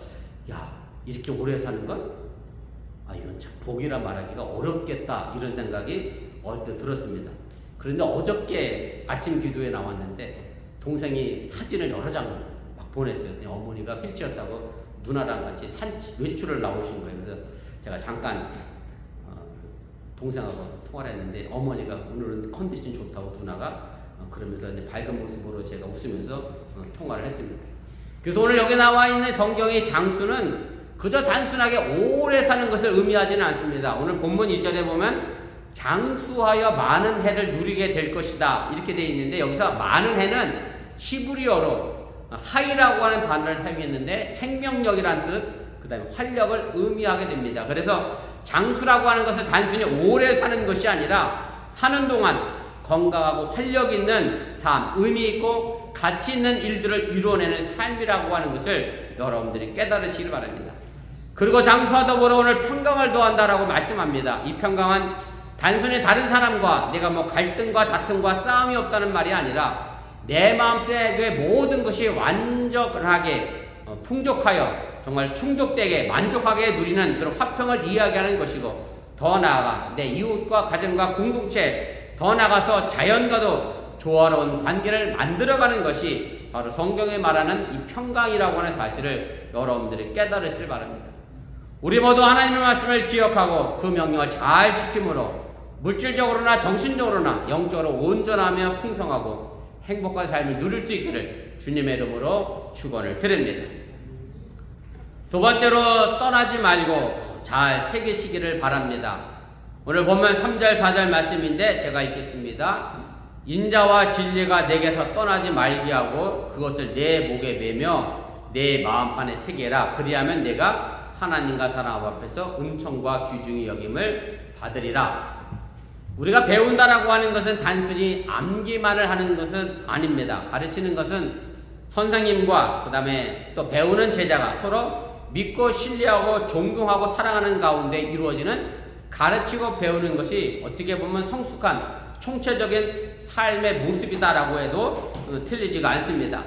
이렇게 오래 사는 건 이건 참 복이라 말하기가 어렵겠다 이런 생각이 어릴 때 들었습니다. 그런데 어저께 아침 기도에 나왔는데 동생이 사진을 여러 장 막 보냈어요. 어머니가 휠체어였다고 누나랑 같이 외출을 나오신 거예요. 그래서 제가 잠깐 동생하고 통화를 했는데 어머니가 오늘은 컨디션 좋다고 누나가 그러면서 이제 밝은 모습으로 제가 웃으면서 통화를 했습니다. 그래서 오늘 여기 나와 있는 성경의 장수는 그저 단순하게 오래 사는 것을 의미하지는 않습니다. 오늘 본문 2절에 보면 장수하여 많은 해를 누리게 될 것이다 이렇게 되어 있는데, 여기서 많은 해는 히브리어로 하이라고 하는 단어를 사용했는데 생명력이라는 뜻, 그 다음에 활력을 의미하게 됩니다. 그래서 장수라고 하는 것은 단순히 오래 사는 것이 아니라 사는 동안 건강하고 활력 있는 삶, 의미 있고 가치 있는 일들을 이루어내는 삶이라고 하는 것을 여러분들이 깨달으시길 바랍니다. 그리고 장수와 더불어 오늘 평강을 더한다라고 말씀합니다. 이 평강은 단순히 다른 사람과 내가 갈등과 다툼과 싸움이 없다는 말이 아니라 내 마음속의 모든 것이 완전하게 풍족하여 정말 충족되게 만족하게 누리는 그런 화평을 이야기하는 것이고, 더 나아가 내 이웃과 가정과 공동체 더 나아가서 자연과도 조화로운 관계를 만들어가는 것이 바로 성경에 말하는 이 평강이라고 하는 사실을 여러분들이 깨달으시길 바랍니다. 우리 모두 하나님의 말씀을 기억하고 그 명령을 잘 지킴으로 물질적으로나 정신적으로나 영적으로 온전하며 풍성하고 행복한 삶을 누릴 수 있기를 주님의 이름으로 축원을 드립니다. 두 번째로 떠나지 말고 잘 새기시기를 바랍니다. 오늘 보면 3절 4절 말씀인데 제가 읽겠습니다. 인자와 진리가 내게서 떠나지 말게 하고 그것을 내 목에 매며 내 마음판에 새겨라. 그리하면 내가 하나님과 사람 앞에서 은총과 귀중히 여김을 받으리라. 우리가 배운다라고 하는 것은 단순히 암기만을 하는 것은 아닙니다. 가르치는 것은 선생님과 그 다음에 또 배우는 제자가 서로 믿고 신뢰하고 존경하고 사랑하는 가운데 이루어지는 가르치고 배우는 것이 어떻게 보면 성숙한 총체적인 삶의 모습이다라고 해도 틀리지가 않습니다.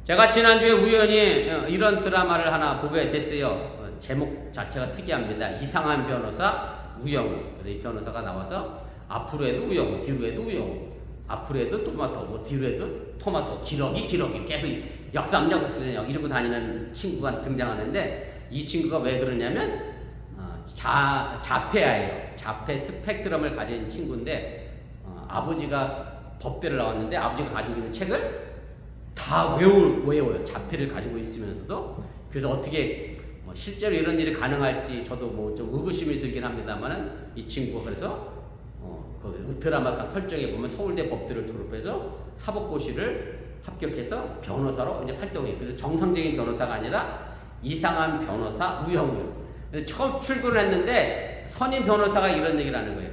제가 지난주에 우연히 이런 드라마를 하나 보게 됐어요. 제목 자체가 특이합니다. 이상한 변호사 우영우. 그래서 이 변호사가 나와서 앞으로 해도 우영우, 뒤로 해도 우영우, 앞으로 해도 토마토, 뭐 뒤로 해도 토마토, 기러기 계속 역삼역 이러고 다니는 친구가 등장하는데 이 친구가 왜 그러냐면 자폐아예요. 자폐 스펙트럼을 가진 친구인데 아버지가 법대를 나왔는데 아버지가 가지고 있는 책을 다 외워요. 자폐를 가지고 있으면서도. 그래서 어떻게 실제로 이런 일이 가능할지 저도 뭐 좀 의구심이 들긴 합니다만은 이 친구가 그래서 그 드라마상 설정에 보면 서울대 법대를 졸업해서 사법고시를 합격해서 변호사로 이제 활동해요. 그래서 정상적인 변호사가 아니라 이상한 변호사 우영우. 처음 출근을 했는데 선임 변호사가 이런 얘기를 하는 거예요.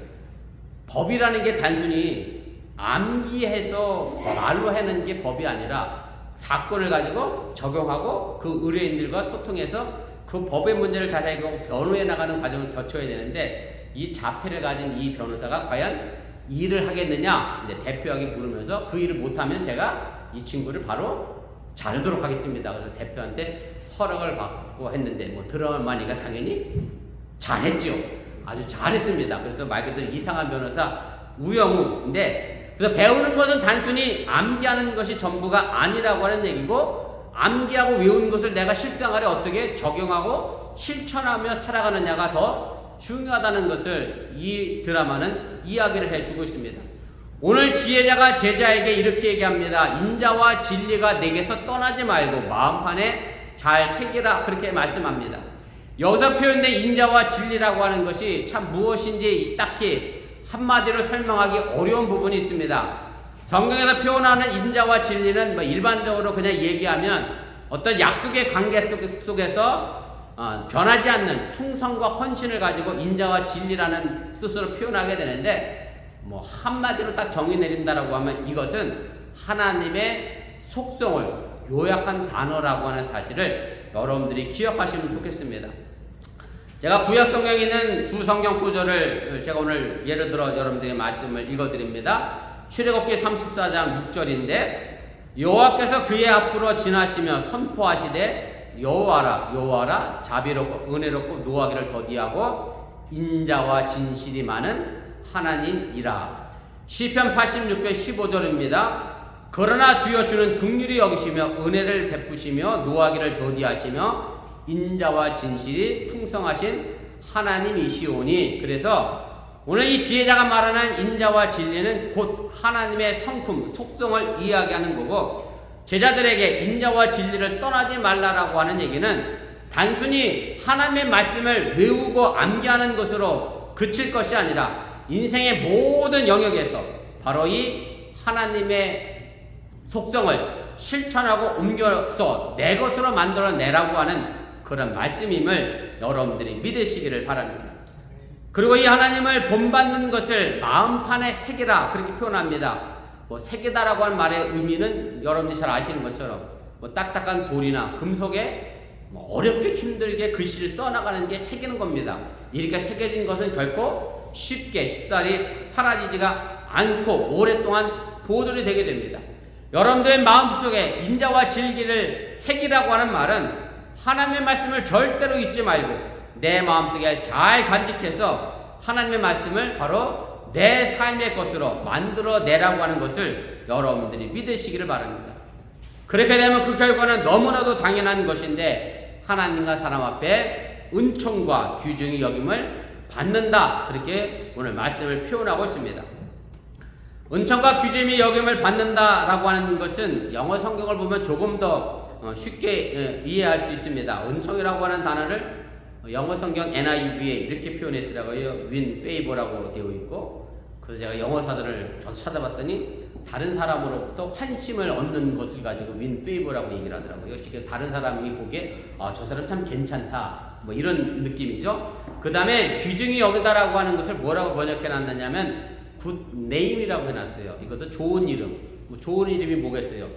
법이라는 게 단순히 암기해서 말로 해는 게 법이 아니라 사건을 가지고 적용하고 그 의뢰인들과 소통해서 그 법의 문제를 잘 해결하고 변호해 나가는 과정을 거쳐야 되는데 이 자폐를 가진 이 변호사가 과연 일을 하겠느냐 대표에게 물으면서 그 일을 못하면 제가 이 친구를 바로 자르도록 하겠습니다. 그래서 대표한테 허락을 받고 했는데 뭐 드라마니까 당연히 잘했죠. 아주 잘했습니다. 그래서 말 그대로 이상한 변호사 우영우인데 그래서 배우는 것은 단순히 암기하는 것이 전부가 아니라고 하는 얘기고 암기하고 외운 것을 내가 실생활에 어떻게 적용하고 실천하며 살아가느냐가 더 중요하다는 것을 이 드라마는 이야기를 해주고 있습니다. 오늘 지혜자가 제자에게 이렇게 얘기합니다. 인자와 진리가 내게서 떠나지 말고 마음판에 잘 새기라 그렇게 말씀합니다. 여기서 표현된 인자와 진리라고 하는 것이 참 무엇인지 딱히 한마디로 설명하기 어려운 부분이 있습니다. 성경에서 표현하는 인자와 진리는 뭐 일반적으로 그냥 얘기하면 어떤 약속의 관계 속에서 변하지 않는 충성과 헌신을 가지고 인자와 진리라는 뜻으로 표현하게 되는데 뭐 한마디로 딱 정의 내린다라고 하면 이것은 하나님의 속성을 요약한 단어라고 하는 사실을 여러분들이 기억하시면 좋겠습니다. 제가 구약 성경에 있는 두 성경 구절을 제가 오늘 예를 들어 여러분들에게 말씀을 읽어드립니다. 출애굽기 34장 6절인데 여호와께서 그의 앞으로 지나시며 선포하시되 여호와라 자비롭고 은혜롭고 노하기를 더디하고 인자와 진실이 많은 하나님이라. 시편 86편 15절입니다. 그러나 주여 주는 긍휼히 여기시며 은혜를 베푸시며 노하기를 더디하시며 인자와 진실이 풍성하신 하나님이시오니. 그래서 오늘 이 지혜자가 말하는 인자와 진리는 곧 하나님의 성품, 속성을 이야기하는 거고 제자들에게 인자와 진리를 떠나지 말라라고 하는 얘기는 단순히 하나님의 말씀을 외우고 암기하는 것으로 그칠 것이 아니라 인생의 모든 영역에서 바로 이 하나님의 속성을 실천하고 옮겨서 내 것으로 만들어내라고 하는 그런 말씀임을 여러분들이 믿으시기를 바랍니다. 그리고 이 하나님을 본받는 것을 마음판에 새기라 그렇게 표현합니다. 뭐 새기다라고 하는 말의 의미는 여러분들이 잘 아시는 것처럼 뭐 딱딱한 돌이나 금속에 뭐 어렵게 힘들게 글씨를 써나가는 게 새기는 겁니다. 이렇게 새겨진 것은 결코 쉽사리 사라지지가 않고 오랫동안 보존이 되게 됩니다. 여러분들의 마음속에 인자와 진리를 새기라고 하는 말은 하나님의 말씀을 절대로 잊지 말고 내 마음속에 잘 간직해서 하나님의 말씀을 바로 내 삶의 것으로 만들어내라고 하는 것을 여러분들이 믿으시기를 바랍니다. 그렇게 되면 그 결과는 너무나도 당연한 것인데 하나님과 사람 앞에 은총과 귀중히 여김을 받는다. 그렇게 오늘 말씀을 표현하고 있습니다. 은총과 귀중히 여김을 받는다라고 하는 것은 영어 성경을 보면 조금 더 쉽게 이해할 수 있습니다. 은총이라고 하는 단어를 영어 성경 NIV에 이렇게 표현했더라고요. win favor라고 되어 있고, 그래서 제가 영어사전을 찾아봤더니 다른 사람으로부터 환심을 얻는 것을 가지고 win favor라고 얘기를 하더라고요. 다른 사람이 보기에 저 사람 참 괜찮다, 뭐 이런 느낌이죠. 그 다음에 귀중히 여기다라고 하는 것을 뭐라고 번역해 놨느냐면 good name이라고 해놨어요. 이것도 좋은 이름. 뭐 좋은 이름이 뭐겠어요?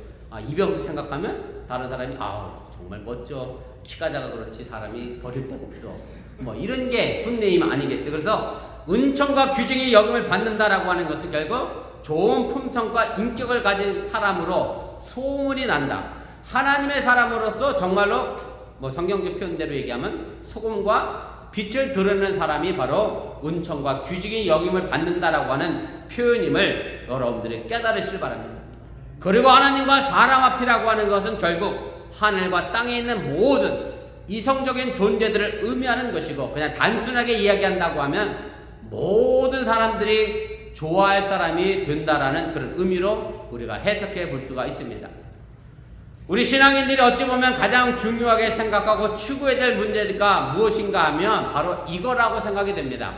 이병수 생각하면 다른 사람이 정말 멋져, 키가 작아 그렇지 사람이 버릴 데가 없어, 뭐 이런 게 굿네임 아니겠어요. 그래서 은총과 귀중히 여김을 받는다라고 하는 것은 결국 좋은 품성과 인격을 가진 사람으로 소문이 난다. 하나님의 사람으로서 정말로 뭐 성경적 표현대로 얘기하면 소금과 빛을 드러내는 사람이 바로 은총과 귀중히 여김을 받는다라고 하는 표현임을 여러분들이 깨달으시길 바랍니다. 그리고 하나님과 사람 앞이라고 하는 것은 결국 하늘과 땅에 있는 모든 이성적인 존재들을 의미하는 것이고, 그냥 단순하게 이야기한다고 하면 모든 사람들이 좋아할 사람이 된다라는 그런 의미로 우리가 해석해 볼 수가 있습니다. 우리 신앙인들이 어찌 보면 가장 중요하게 생각하고 추구해야 될 문제가 무엇인가 하면 바로 이거라고 생각이 됩니다.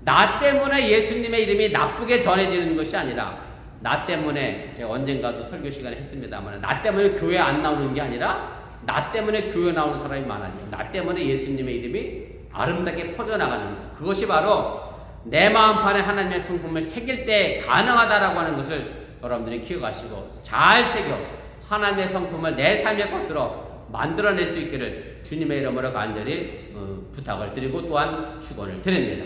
나 때문에 예수님의 이름이 나쁘게 전해지는 것이 아니라, 나 때문에, 제가 언젠가도 설교 시간에 했습니다만, 나 때문에 교회 안 나오는 게 아니라 나 때문에 교회 나오는 사람이 많아지고, 나 때문에 예수님의 이름이 아름답게 퍼져나가는 것, 그것이 바로 내 마음판에 하나님의 성품을 새길 때 가능하다라고 하는 것을 여러분들이 기억하시고 잘 새겨 하나님의 성품을 내 삶의 것으로 만들어낼 수 있기를 주님의 이름으로 간절히 부탁을 드리고 또한 축원을 드립니다.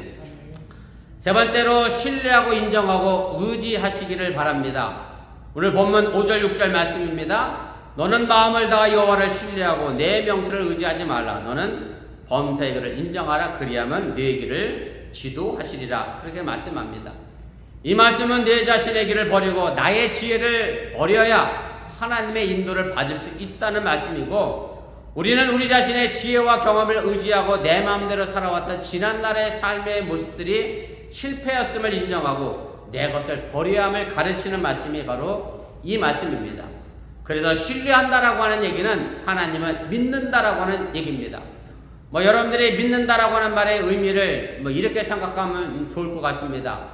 세 번째로 신뢰하고 인정하고 의지하시기를 바랍니다. 오늘 본문 5절 6절 말씀입니다. 너는 마음을 다하 여호와를 신뢰하고 내 명철을 의지하지 말라. 너는 범사의 그를 인정하라. 그리하면 네 길을 지도하시리라. 그렇게 말씀합니다. 이 말씀은 내 자신의 길을 버리고 나의 지혜를 버려야 하나님의 인도를 받을 수 있다는 말씀이고, 우리는 우리 자신의 지혜와 경험을 의지하고 내 마음대로 살아왔던 지난날의 삶의 모습들이 실패였음을 인정하고 내 것을 버려야 함을 가르치는 말씀이 바로 이 말씀입니다. 그래서 신뢰한다라고 하는 얘기는 하나님을 믿는다라고 하는 얘기입니다. 여러분들이 믿는다라고 하는 말의 의미를 이렇게 생각하면 좋을 것 같습니다.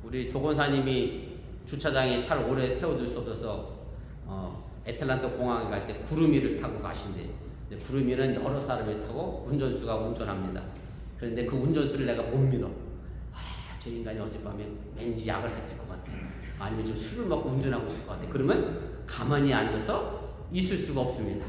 우리 조건사님이 주차장에 차를 오래 세워둘 수 없어서 애틀란타 공항에 갈 때 구름이를 타고 가신대. 구름이는 여러 사람이 타고 운전수가 운전합니다. 그런데 그 운전수를 내가 못 믿어. 저 인간이 어젯밤에 왠지 약을 했을 것 같아. 아니면 좀 술을 먹고 운전하고 있을 것 같아. 그러면 가만히 앉아서 있을 수가 없습니다.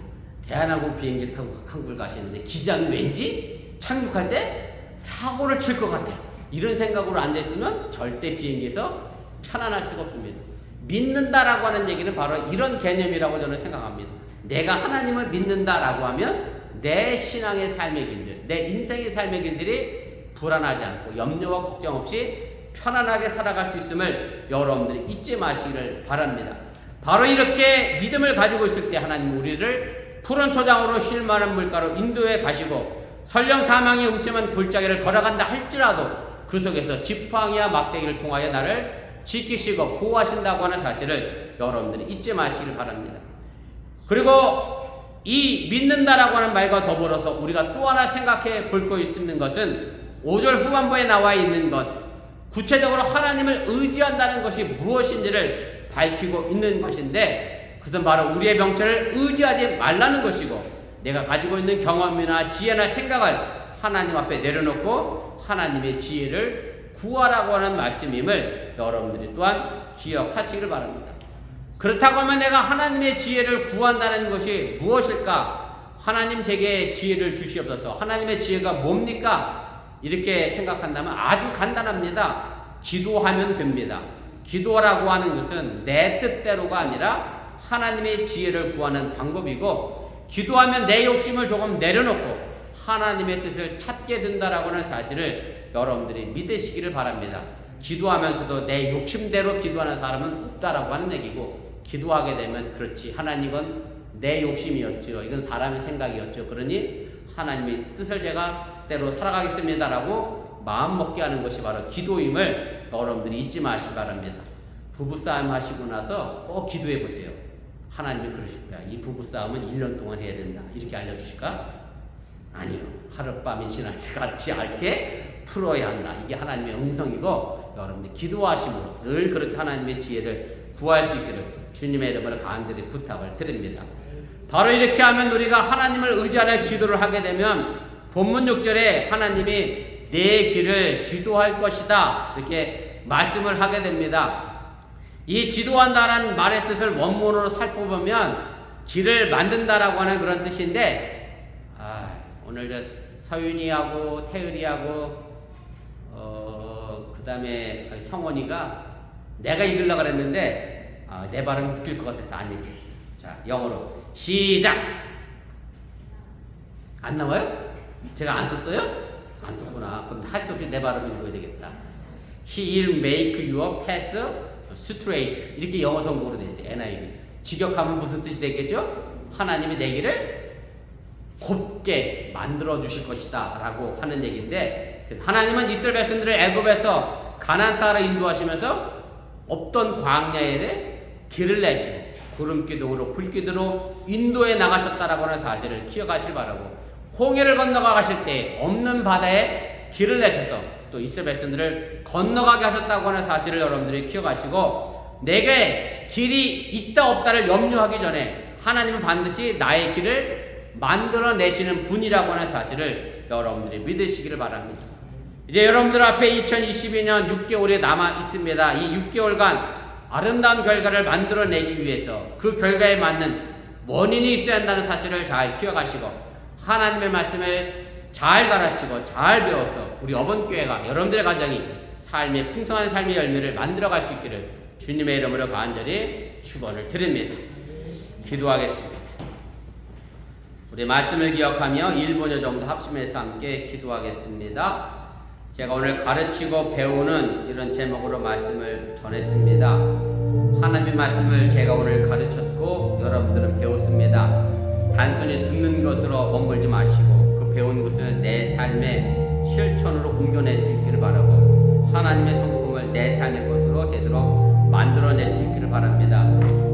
대한항공 비행기를 타고 한국을 가시는데 기장이 왠지 착륙할 때 사고를 칠 것 같아. 이런 생각으로 앉아있으면 절대 비행기에서 편안할 수가 없습니다. 믿는다라고 하는 얘기는 바로 이런 개념이라고 저는 생각합니다. 내가 하나님을 믿는다라고 하면 내 신앙의 삶의 길들, 내 인생의 삶의 길들이 불안하지 않고 염려와 걱정 없이 편안하게 살아갈 수 있음을 여러분들이 잊지 마시기를 바랍니다. 바로 이렇게 믿음을 가지고 있을 때 하나님 우리를 푸른 초장으로 쉴 만한 물가로 인도해 가시고, 설령 사망이 음침한 골짜기를 걸어간다 할지라도 그 속에서 지팡이와 막대기를 통하여 나를 지키시고 보호하신다고 하는 사실을 여러분들이 잊지 마시기를 바랍니다. 그리고 이 믿는다라고 하는 말과 더불어서 우리가 또 하나 생각해 볼 거 있는 것은 5절 후반부에 나와 있는 것, 구체적으로 하나님을 의지한다는 것이 무엇인지를 밝히고 있는 것인데, 그것은 바로 우리의 명철을 의지하지 말라는 것이고, 내가 가지고 있는 경험이나 지혜나 생각을 하나님 앞에 내려놓고 하나님의 지혜를 구하라고 하는 말씀임을 여러분들이 또한 기억하시기를 바랍니다. 그렇다고 하면 내가 하나님의 지혜를 구한다는 것이 무엇일까? 하나님 제게 지혜를 주시옵소서. 하나님의 지혜가 뭡니까? 이렇게 생각한다면 아주 간단합니다. 기도하면 됩니다. 기도라고 하는 것은 내 뜻대로가 아니라 하나님의 지혜를 구하는 방법이고, 기도하면 내 욕심을 조금 내려놓고 하나님의 뜻을 찾게 된다라고 하는 사실을 여러분들이 믿으시기를 바랍니다. 기도하면서도 내 욕심대로 기도하는 사람은 없다라고 하는 얘기고, 기도하게 되면 그렇지, 하나님은 내 욕심이었죠, 이건 사람의 생각이었죠, 그러니 하나님의 뜻을 제가 때로 살아가겠습니다라고 마음 먹게 하는 것이 바로 기도임을 여러분들이 잊지 마시기 바랍니다. 부부싸움 하시고 나서 꼭 기도해 보세요. 하나님이 그러실 거야. 이 부부싸움은 1년 동안 해야 된다, 이렇게 알려주실까? 아니요. 하룻밤이 지나지 않게 풀어야 한다. 이게 하나님의 음성이고, 여러분들 기도하심으로 늘 그렇게 하나님의 지혜를 구할 수 있기를 주님의 이름으로 간절히 부탁을 드립니다. 바로 이렇게 하면 우리가 하나님을 의지하는 기도를 하게 되면 본문 6절에 하나님이 내 길을 지도할 것이다, 이렇게 말씀을 하게 됩니다. 이 지도한다는 말의 뜻을 원문으로 살펴보면 길을 만든다라고 하는 그런 뜻인데, 오늘 서윤이하고 태율이하고 그 다음에 성원이가 내가 읽으려고 그랬는데 내 발음 웃길 것 같아서 안 읽겠어요. 자, 영어로 시작! 안 나와요? 제가 안 썼어요? 안 썼구나. 그럼 할 수 없이 내 발음을 읽어야 되겠다. He will make your path straight. 이렇게 영어 성공으로 돼 있어요. NIV. 직역하면 무슨 뜻이 되겠죠? 하나님이 내 길을 곱게 만들어 주실 것이다 라고 하는 얘기인데, 하나님은 이스라엘 백성들을 애굽에서 가나안 땅으로 인도하시면서 없던 광야에 길을 내시고 구름기둥으로 불기둥으로 인도해 나가셨다라고 하는 사실을 기억하실 바라고, 홍해를 건너가 가실 때 없는 바다에 길을 내셔서 또 이스라엘 백성들을 건너가게 하셨다고 하는 사실을 여러분들이 기억하시고, 내게 길이 있다 없다를 염려하기 전에 하나님은 반드시 나의 길을 만들어내시는 분이라고 하는 사실을 여러분들이 믿으시기를 바랍니다. 이제 여러분들 앞에 2022년 6개월이 남아 있습니다. 이 6개월간 아름다운 결과를 만들어내기 위해서 그 결과에 맞는 원인이 있어야 한다는 사실을 잘 기억하시고, 하나님의 말씀을 잘 가르치고 잘 배워서 우리 어번교회가, 여러분들의 가정이 삶의 풍성한 삶의 열매를 만들어갈 수 있기를 주님의 이름으로 간절히 축원을 드립니다. 기도하겠습니다. 우리 말씀을 기억하며 1분여 정도 합심해서 함께 기도하겠습니다. 제가 오늘 가르치고 배우는 이런 제목으로 말씀을 전했습니다. 하나님의 말씀을 제가 오늘 가르쳤고 여러분들은 배웠습니다. 단순히 듣는 것으로 머물지 마시고 그 배운 것을 내 삶의 실천으로 옮겨낼 수 있기를 바라고, 하나님의 성품을 내 삶의 것으로 제대로 만들어낼 수 있기를 바랍니다.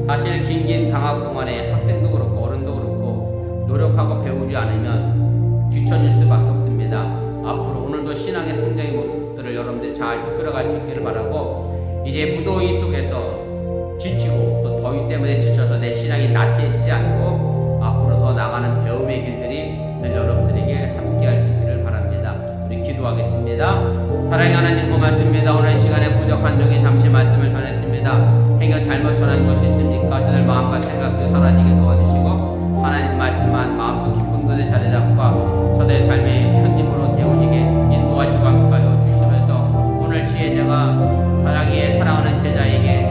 사실 긴 방학 동안에 학생도 그렇고 어른도 그렇고 노력하고 배우지 않으면 뒤처질 수밖에 없습니다. 앞으로 오늘도 신앙의 성장의 모습들을 여러분들이 잘 이끌어갈 수 있기를 바라고, 이제 무더위 속에서 지치고 또 더위 때문에 지쳐서 내 신앙이 나태해지지 않고 앞으로 더 나가는 배움의 길들이 늘 여러분들에게 함께할 수 있기를 바랍니다. 우리 기도하겠습니다. 사랑의 하나님 고맙습니다. 오늘 시간에 부족한 중에 잠시 말씀을 전했습니다. 행여 잘못 전한 것이 있습니까? 저들 마음과 생각 속에 사라지게 도와주시고 하나님 말씀만 마음속 깊은 곳에 자리 잡고 저들 삶의 큰 힘으로 되어지게 인도하시고 함께하여 주시면서, 오늘 지혜자가 사랑하는 제자에게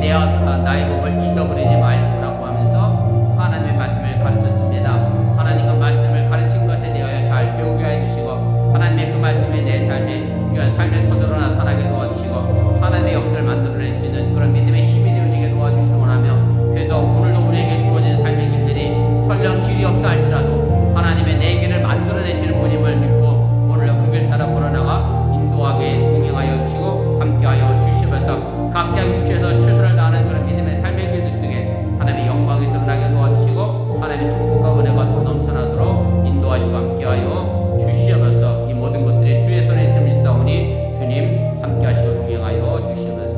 나의 몸을 잊어버리지 말고라고 하면서 하나님의 말씀을 가르쳤습니다. 하나님과 말씀을 가르친 것에 대하여 잘 배우게 해주시고, 하나님의 그 말씀이 내 삶에 귀한 삶의 터전으로 나타나게 도와주시고 하나님의 역사를 만들어낼 수 있는 그런 믿음의 힘이 되어지게 도와주시기 원하며, 그래서 오늘도 우리에게 주어진 삶의 길들이 설령 길이 없다 할지라도 하나님의 내 길을 만들어내시는 분임을 믿고 오늘도 그 길 따라 걸어나가 인도하게 동행하여 주시고 함께하여 주시면서 각자 위치에서 최선을 다하는 그런 믿음의 삶의 길들 속에 하나님의 영광이 드러나게 도와주시고 하나님의 축복과 은혜가 또 넘쳐나도록 인도하시고 함께하여 주시면서 이 모든 것들이 주의 손에 있음을 믿사오니 주님 함께하시고 동행하여 주시면서,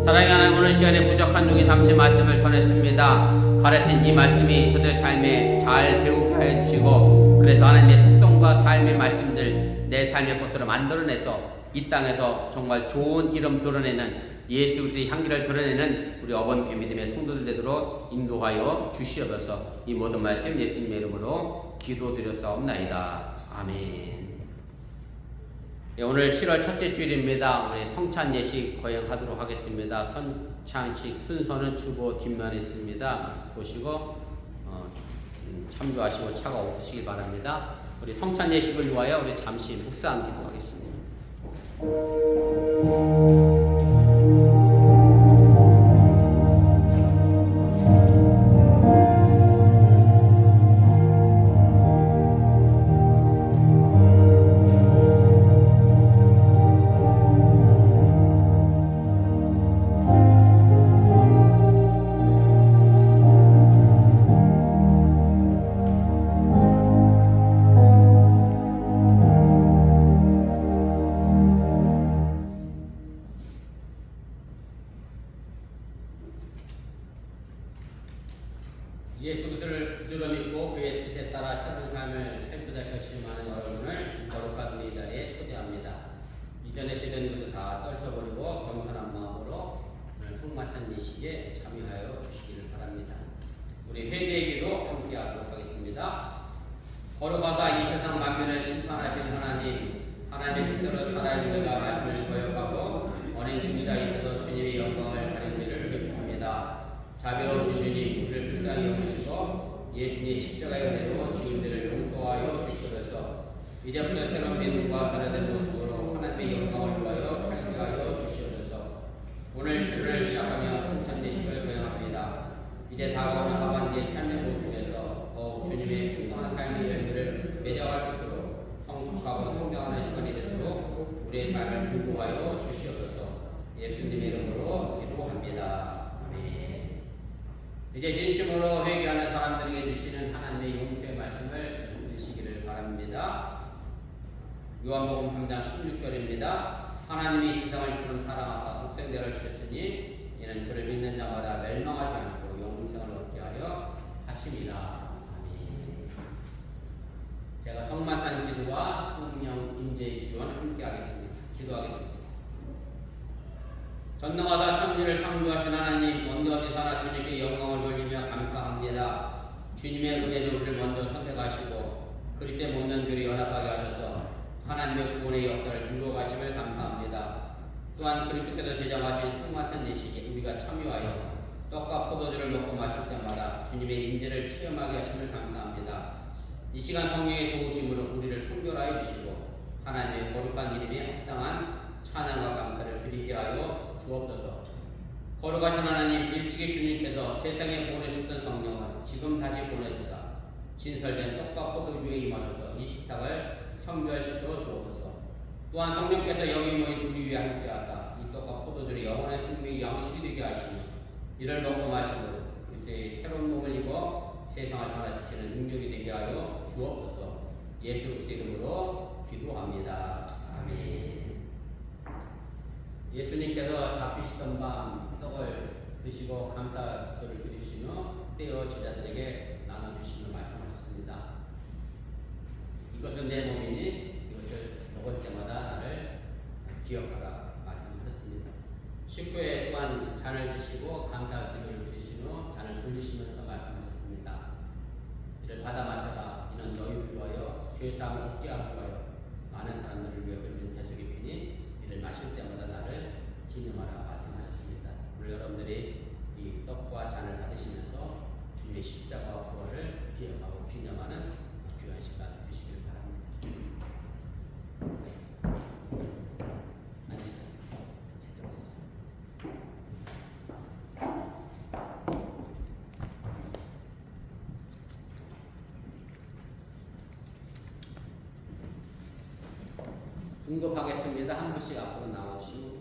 사랑의 하나님, 오늘 시간에 부족한 중에 잠시 말씀을 전했습니다. 가르친 이 말씀이 저들 삶에 잘 배우게 하여 주시고, 그래서 하나님의 숙성과 삶의 말씀들 내 삶의 것으로 만들어내서 이 땅에서 정말 좋은 이름 드러내는 예수 그리스도의 향기를 드러내는 우리 어번교회 믿음의 성도들 되도록 인도하여 주시옵소서. 이 모든 말씀 예수님의 이름으로 기도드렸사옵나이다. 아멘. 오늘 7월 첫째 주일입니다. 우리 성찬 예식 거행하도록 하겠습니다. 성찬식 순서는 주보 뒷면에 있습니다. 보시고 참조하시고 차가 없으시기 바랍니다. 우리 성찬 예식을 위하여 우리 잠시 묵상 기도하겠습니다. 예수 그리스도를 구주로 믿고 그의 뜻에 따라 새로운 삶을 살고자 결심하는 여러분을 거룩한 우리 자리에 초대합니다. 이전에 지은 것을 다 떨쳐버리고 겸손한 마음으로 오늘 성만찬 예식에 참여하여 주시기를 바랍니다. 우리 회개기도 함께하도록 하겠습니다. 거룩하사 이 세상 만민을 심판하신 하나님, 하나님의 뜻대로 살아야 우리가 말씀을 거역하고 언행 심사에 있어서 주님의 영광을 가리기를 기도합니다. 자비로우신 주님, 우리를 불쌍히 여기시고 예수님의 십자가의 은혜로 주인들을 용서하여 주시옵소서. 이제부터 새로운 믿음과 변화된 모습으로 하나님의 영광을 위하여 살게 하여 주시옵소서. 오늘 주를 시작하며 성찬 예식을 거행합니다. 이제 다가오는 하반기의 삶의 모습에서 더욱 주님의 충성한 삶의 열매를 맺어갈 수 있도록 성숙하고 성장하는 시간이 되도록 우리의 삶을 공부하여 주시옵소서. 예수님의 이름으로 기도합니다. 이제 진심으로 회개하는 사람들에게 주시는 하나님의 용서의 말씀을 들으시기를 바랍니다. 요한복음 3장 16절입니다. 하나님이 세상을 주는 사랑하사 독생자를 주셨으니 이는 그를 믿는 자마다 멸망하지 않고 영생을 얻게 하여 하심이라. 아멘. 제가 성만찬 기도와 성령 임재의 기원 함께 하겠습니다. 기도하겠습니다. 전능하다 천지를 창조하신 하나님, 언제 어디서나 주님께 영광을 돌리며 감사합니다. 주님의 은혜로 우리를 먼저 선택하시고 그리스도의 몸된 교리 연합하게 하셔서 하나님의 구원의 역사를 이루어가심을 감사합니다. 또한 그리스도께서 제정하신 성만찬 예식에 우리가 참여하여 떡과 포도주를 먹고 마실 때마다 주님의 임재를 체험하게 하심을 감사합니다. 이 시간 성령의 도우심으로 우리를 순결하여 주시고 하나님의 거룩한 이름에 합당한 찬양과 감사를 드리게 하여 주옵소서. 거룩하신 하나님, 일찍이 주님께서 세상에 보내주셨던 성령을 지금 다시 보내주사 진설된 떡과 포도주에 임하셔서 이 식탁을 성별시켜 주옵소서. 또한 성령께서 여기 모인 우리 위에 함께하사 이 떡과 포도주를 영원한 생명의 양식이 되게 하시며 이를 먹고 마시고 그리스도의 새로운 몸을 입어 세상을 변화시키는 능력이 되게 하여 주옵소서. 예수 그리스도의 이름으로 기도합니다. 아멘. 예수님께서 잡히시던 밤 떡을 드시고 감사 기도를 드리시며 떼어 제자들에게 나눠주시며 말씀하셨습니다. 이것은 내 몸이니 이것을 먹을 때마다 나를 기억하라 말씀하셨습니다. 식후에 또한 잔을 드시고 감사 기도를 드리신 후 잔을 돌리시면서 말씀하셨습니다. 이를 받아 마셔라. 이는 너희를 위하여 죄사함을 얻게 하기 위하여 많은 사람들을 위해 흘린 대속의 피니 이를 마실 때마다 나를 기념하라 말씀하셨습니다. 오늘 여러분들이 이 떡과 잔을 받으시면서 주님의 십자가와 부활을 기억하고 기념하는 귀한 시간 되시길 바랍니다. 응급하겠습니다. 한 분씩 앞으로 나오시고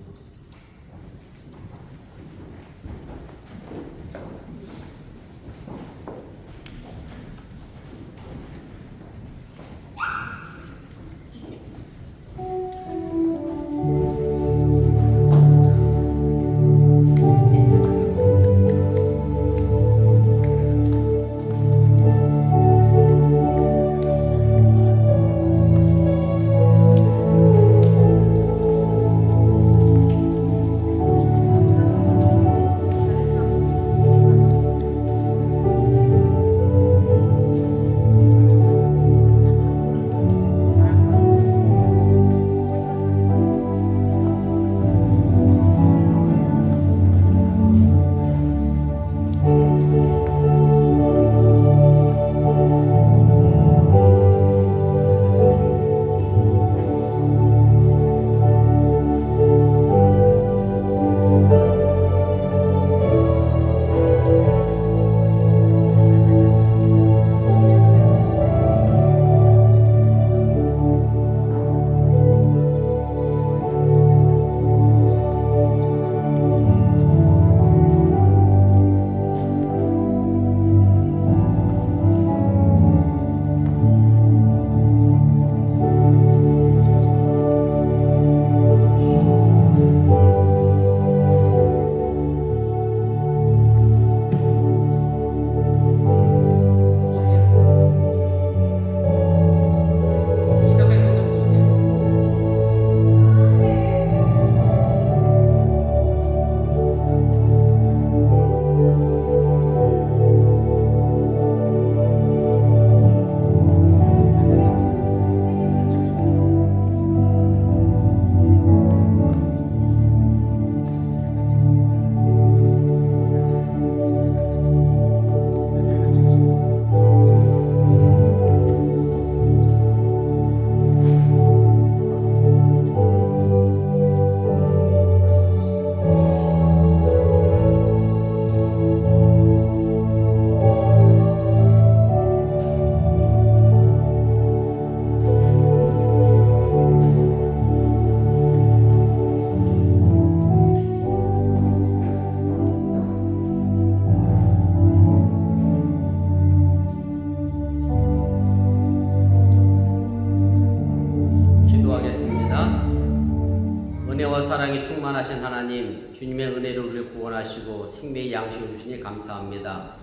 사랑이 충만하신 하나님, 주님의 은혜로 우리를 구원하시고 생명의 양식을 주시니 감사합니다.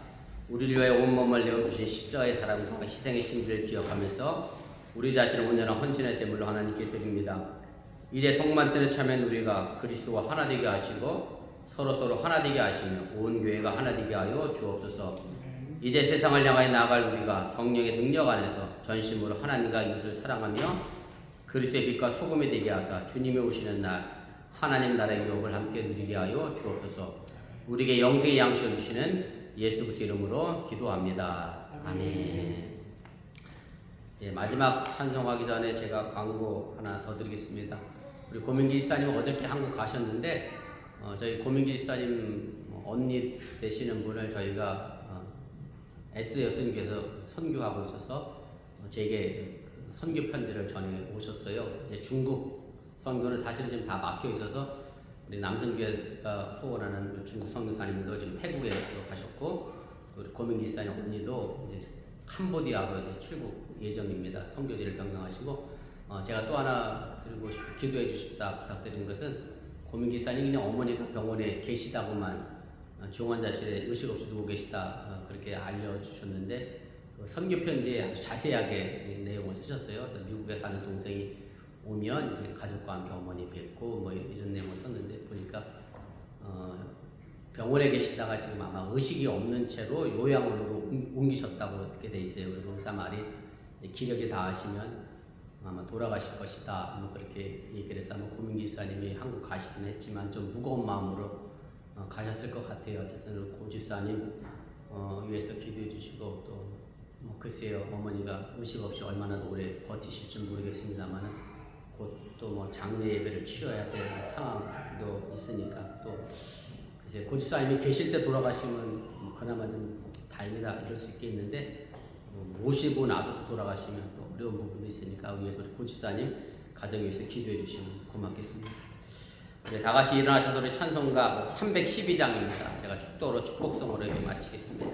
우리를 위해 온몸을 내어주신 십자가의 사랑과 희생의 신비를 기억하면서 우리 자신을 온전한 헌신의 제물로 하나님께 드립니다. 이제 성만찬에 참여한 우리가 그리스도와 하나 되게 하시고 서로 하나 되게 하시며 온 교회가 하나 되게 하여 주옵소서. 이제 세상을 향하여 나아갈 우리가 성령의 능력 안에서 전심으로 하나님과 이웃을 사랑하며 그리스도의 빛과 소금이 되게 하사 주님이 오시는 날 하나님 나라의 유업을 함께 누리게 하여 주옵소서. 우리에게 영생의 양식을 주시는 예수 그리스도 이름으로 기도합니다. 아멘. 예, 마지막 찬송하기 전에 제가 광고 하나 더 드리겠습니다. 우리 고민기 지사님 어저께 한국 가셨는데 저희 고민기 지사님 언니 되시는 분을 저희가 S 여수님께서 선교하고 있어서 제게 선교 편지를 전해 오셨어요. 이제 중국 선교는 사실은 지금 다 막혀 있어서 우리 남선교회가 후원하는 중국 선교사님도 지금 태국에 가셨고 우리 고민기 지사님 언니도 이제 캄보디아로 이제 출국 예정입니다. 선교지를 변경하시고 제가 또 하나 드리고 싶고 기도해 주십사 부탁드린 것은 고민기 지사님 그냥 어머니가 병원에 계시다고만 중환자실에 의식 없이 누워 계시다 그렇게 알려주셨는데 그 선교 편지에 아주 자세하게 내용을 쓰셨어요. 그래서 미국에 사는 동생이 오면 이제 가족과 함께 어머니 뵙고 뭐 이런 내용을 썼는데 보니까 병원에 계시다가 지금 아마 의식이 없는 채로 요양원으로 옮기셨다고 이렇게 돼 있어요. 그리고 의사 말이 기력이 닿으시면 아마 돌아가실 것이다. 뭐 그렇게 얘기를 해서 아마 고민기 지사님이 한국 가시긴 했지만 좀 무거운 마음으로 가셨을 것 같아요. 어쨌든 고 지사님 위해서 기도해 주시고 또 뭐 글쎄요 어머니가 의식 없이 얼마나 오래 버티실지 모르겠습니다만은 곧 또 뭐 장례 예배를 치러야 될 상황도 있으니까 또 글쎄 고 지사님이 계실 때 돌아가시면 뭐 그나마 좀 다행이다 이럴 수 있겠는데 모시고 나서 돌아가시면 또 어려운 부분도 있으니까 위해서 우리 고 지사님 가정 위해서 기도해 주시면 고맙겠습니다. 네, 다 같이 일어나셔서 우리 찬송가 312장입니다. 제가 축도로 축복성으로 이렇게 마치겠습니다.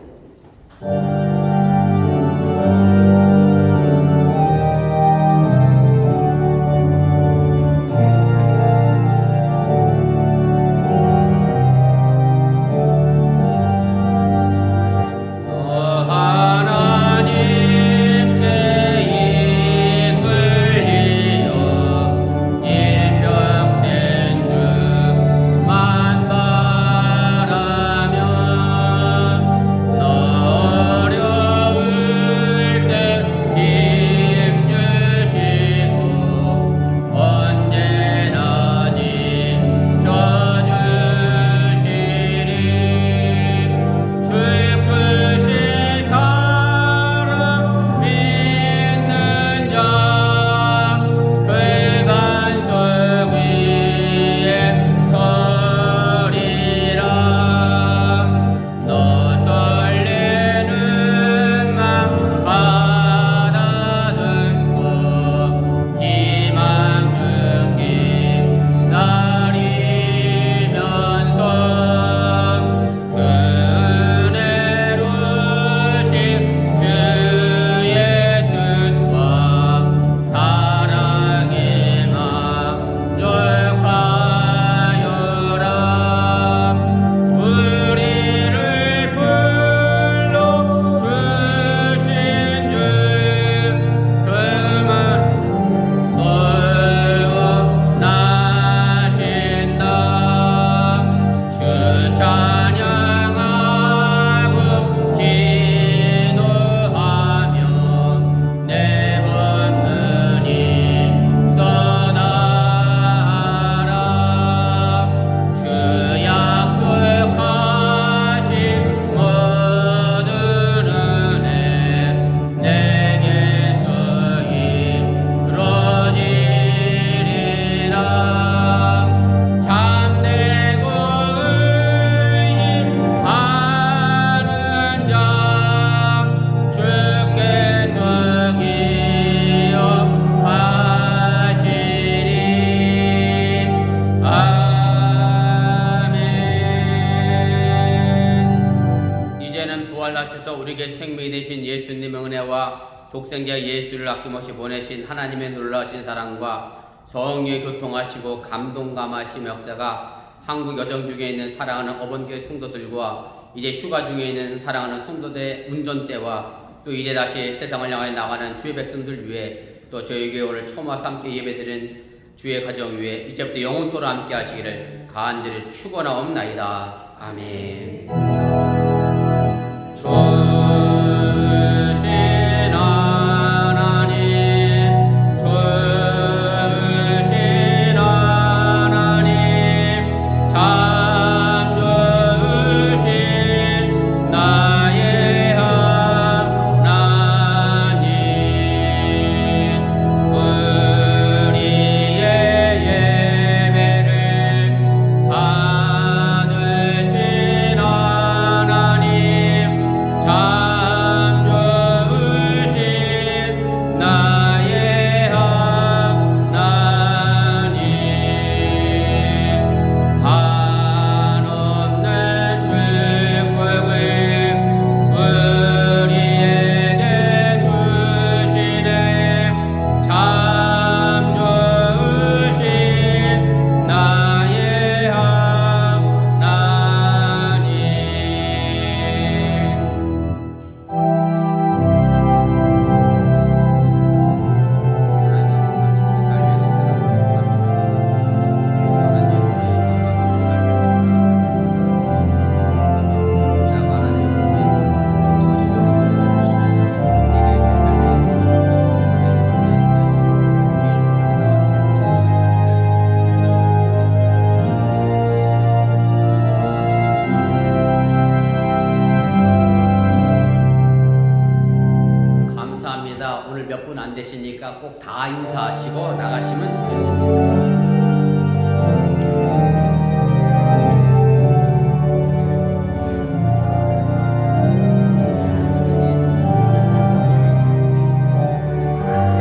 우리에게 생명이 되신 예수님의 은혜와 독생자 예수를 아낌없이 보내신 하나님의 놀라우신 사랑과 성령의 교통하시고 감동감하심 역사가 한국 여정 중에 있는 사랑하는 어번교회 성도들과 이제 휴가 중에 있는 사랑하는 성도들의 운전대와 또 이제 다시 세상을 향해 나가는 주의 백성들 위해 또 저희 교회 오늘 처음 와서 함께 예배드린 주의 가정 위에 이제부터 영원토록 함께 하시기를 간절히 축원하옵나이다. 아멘. 오늘 몇 분 안 되시니까 꼭 다 인사하시고 나가시면 좋겠습니다.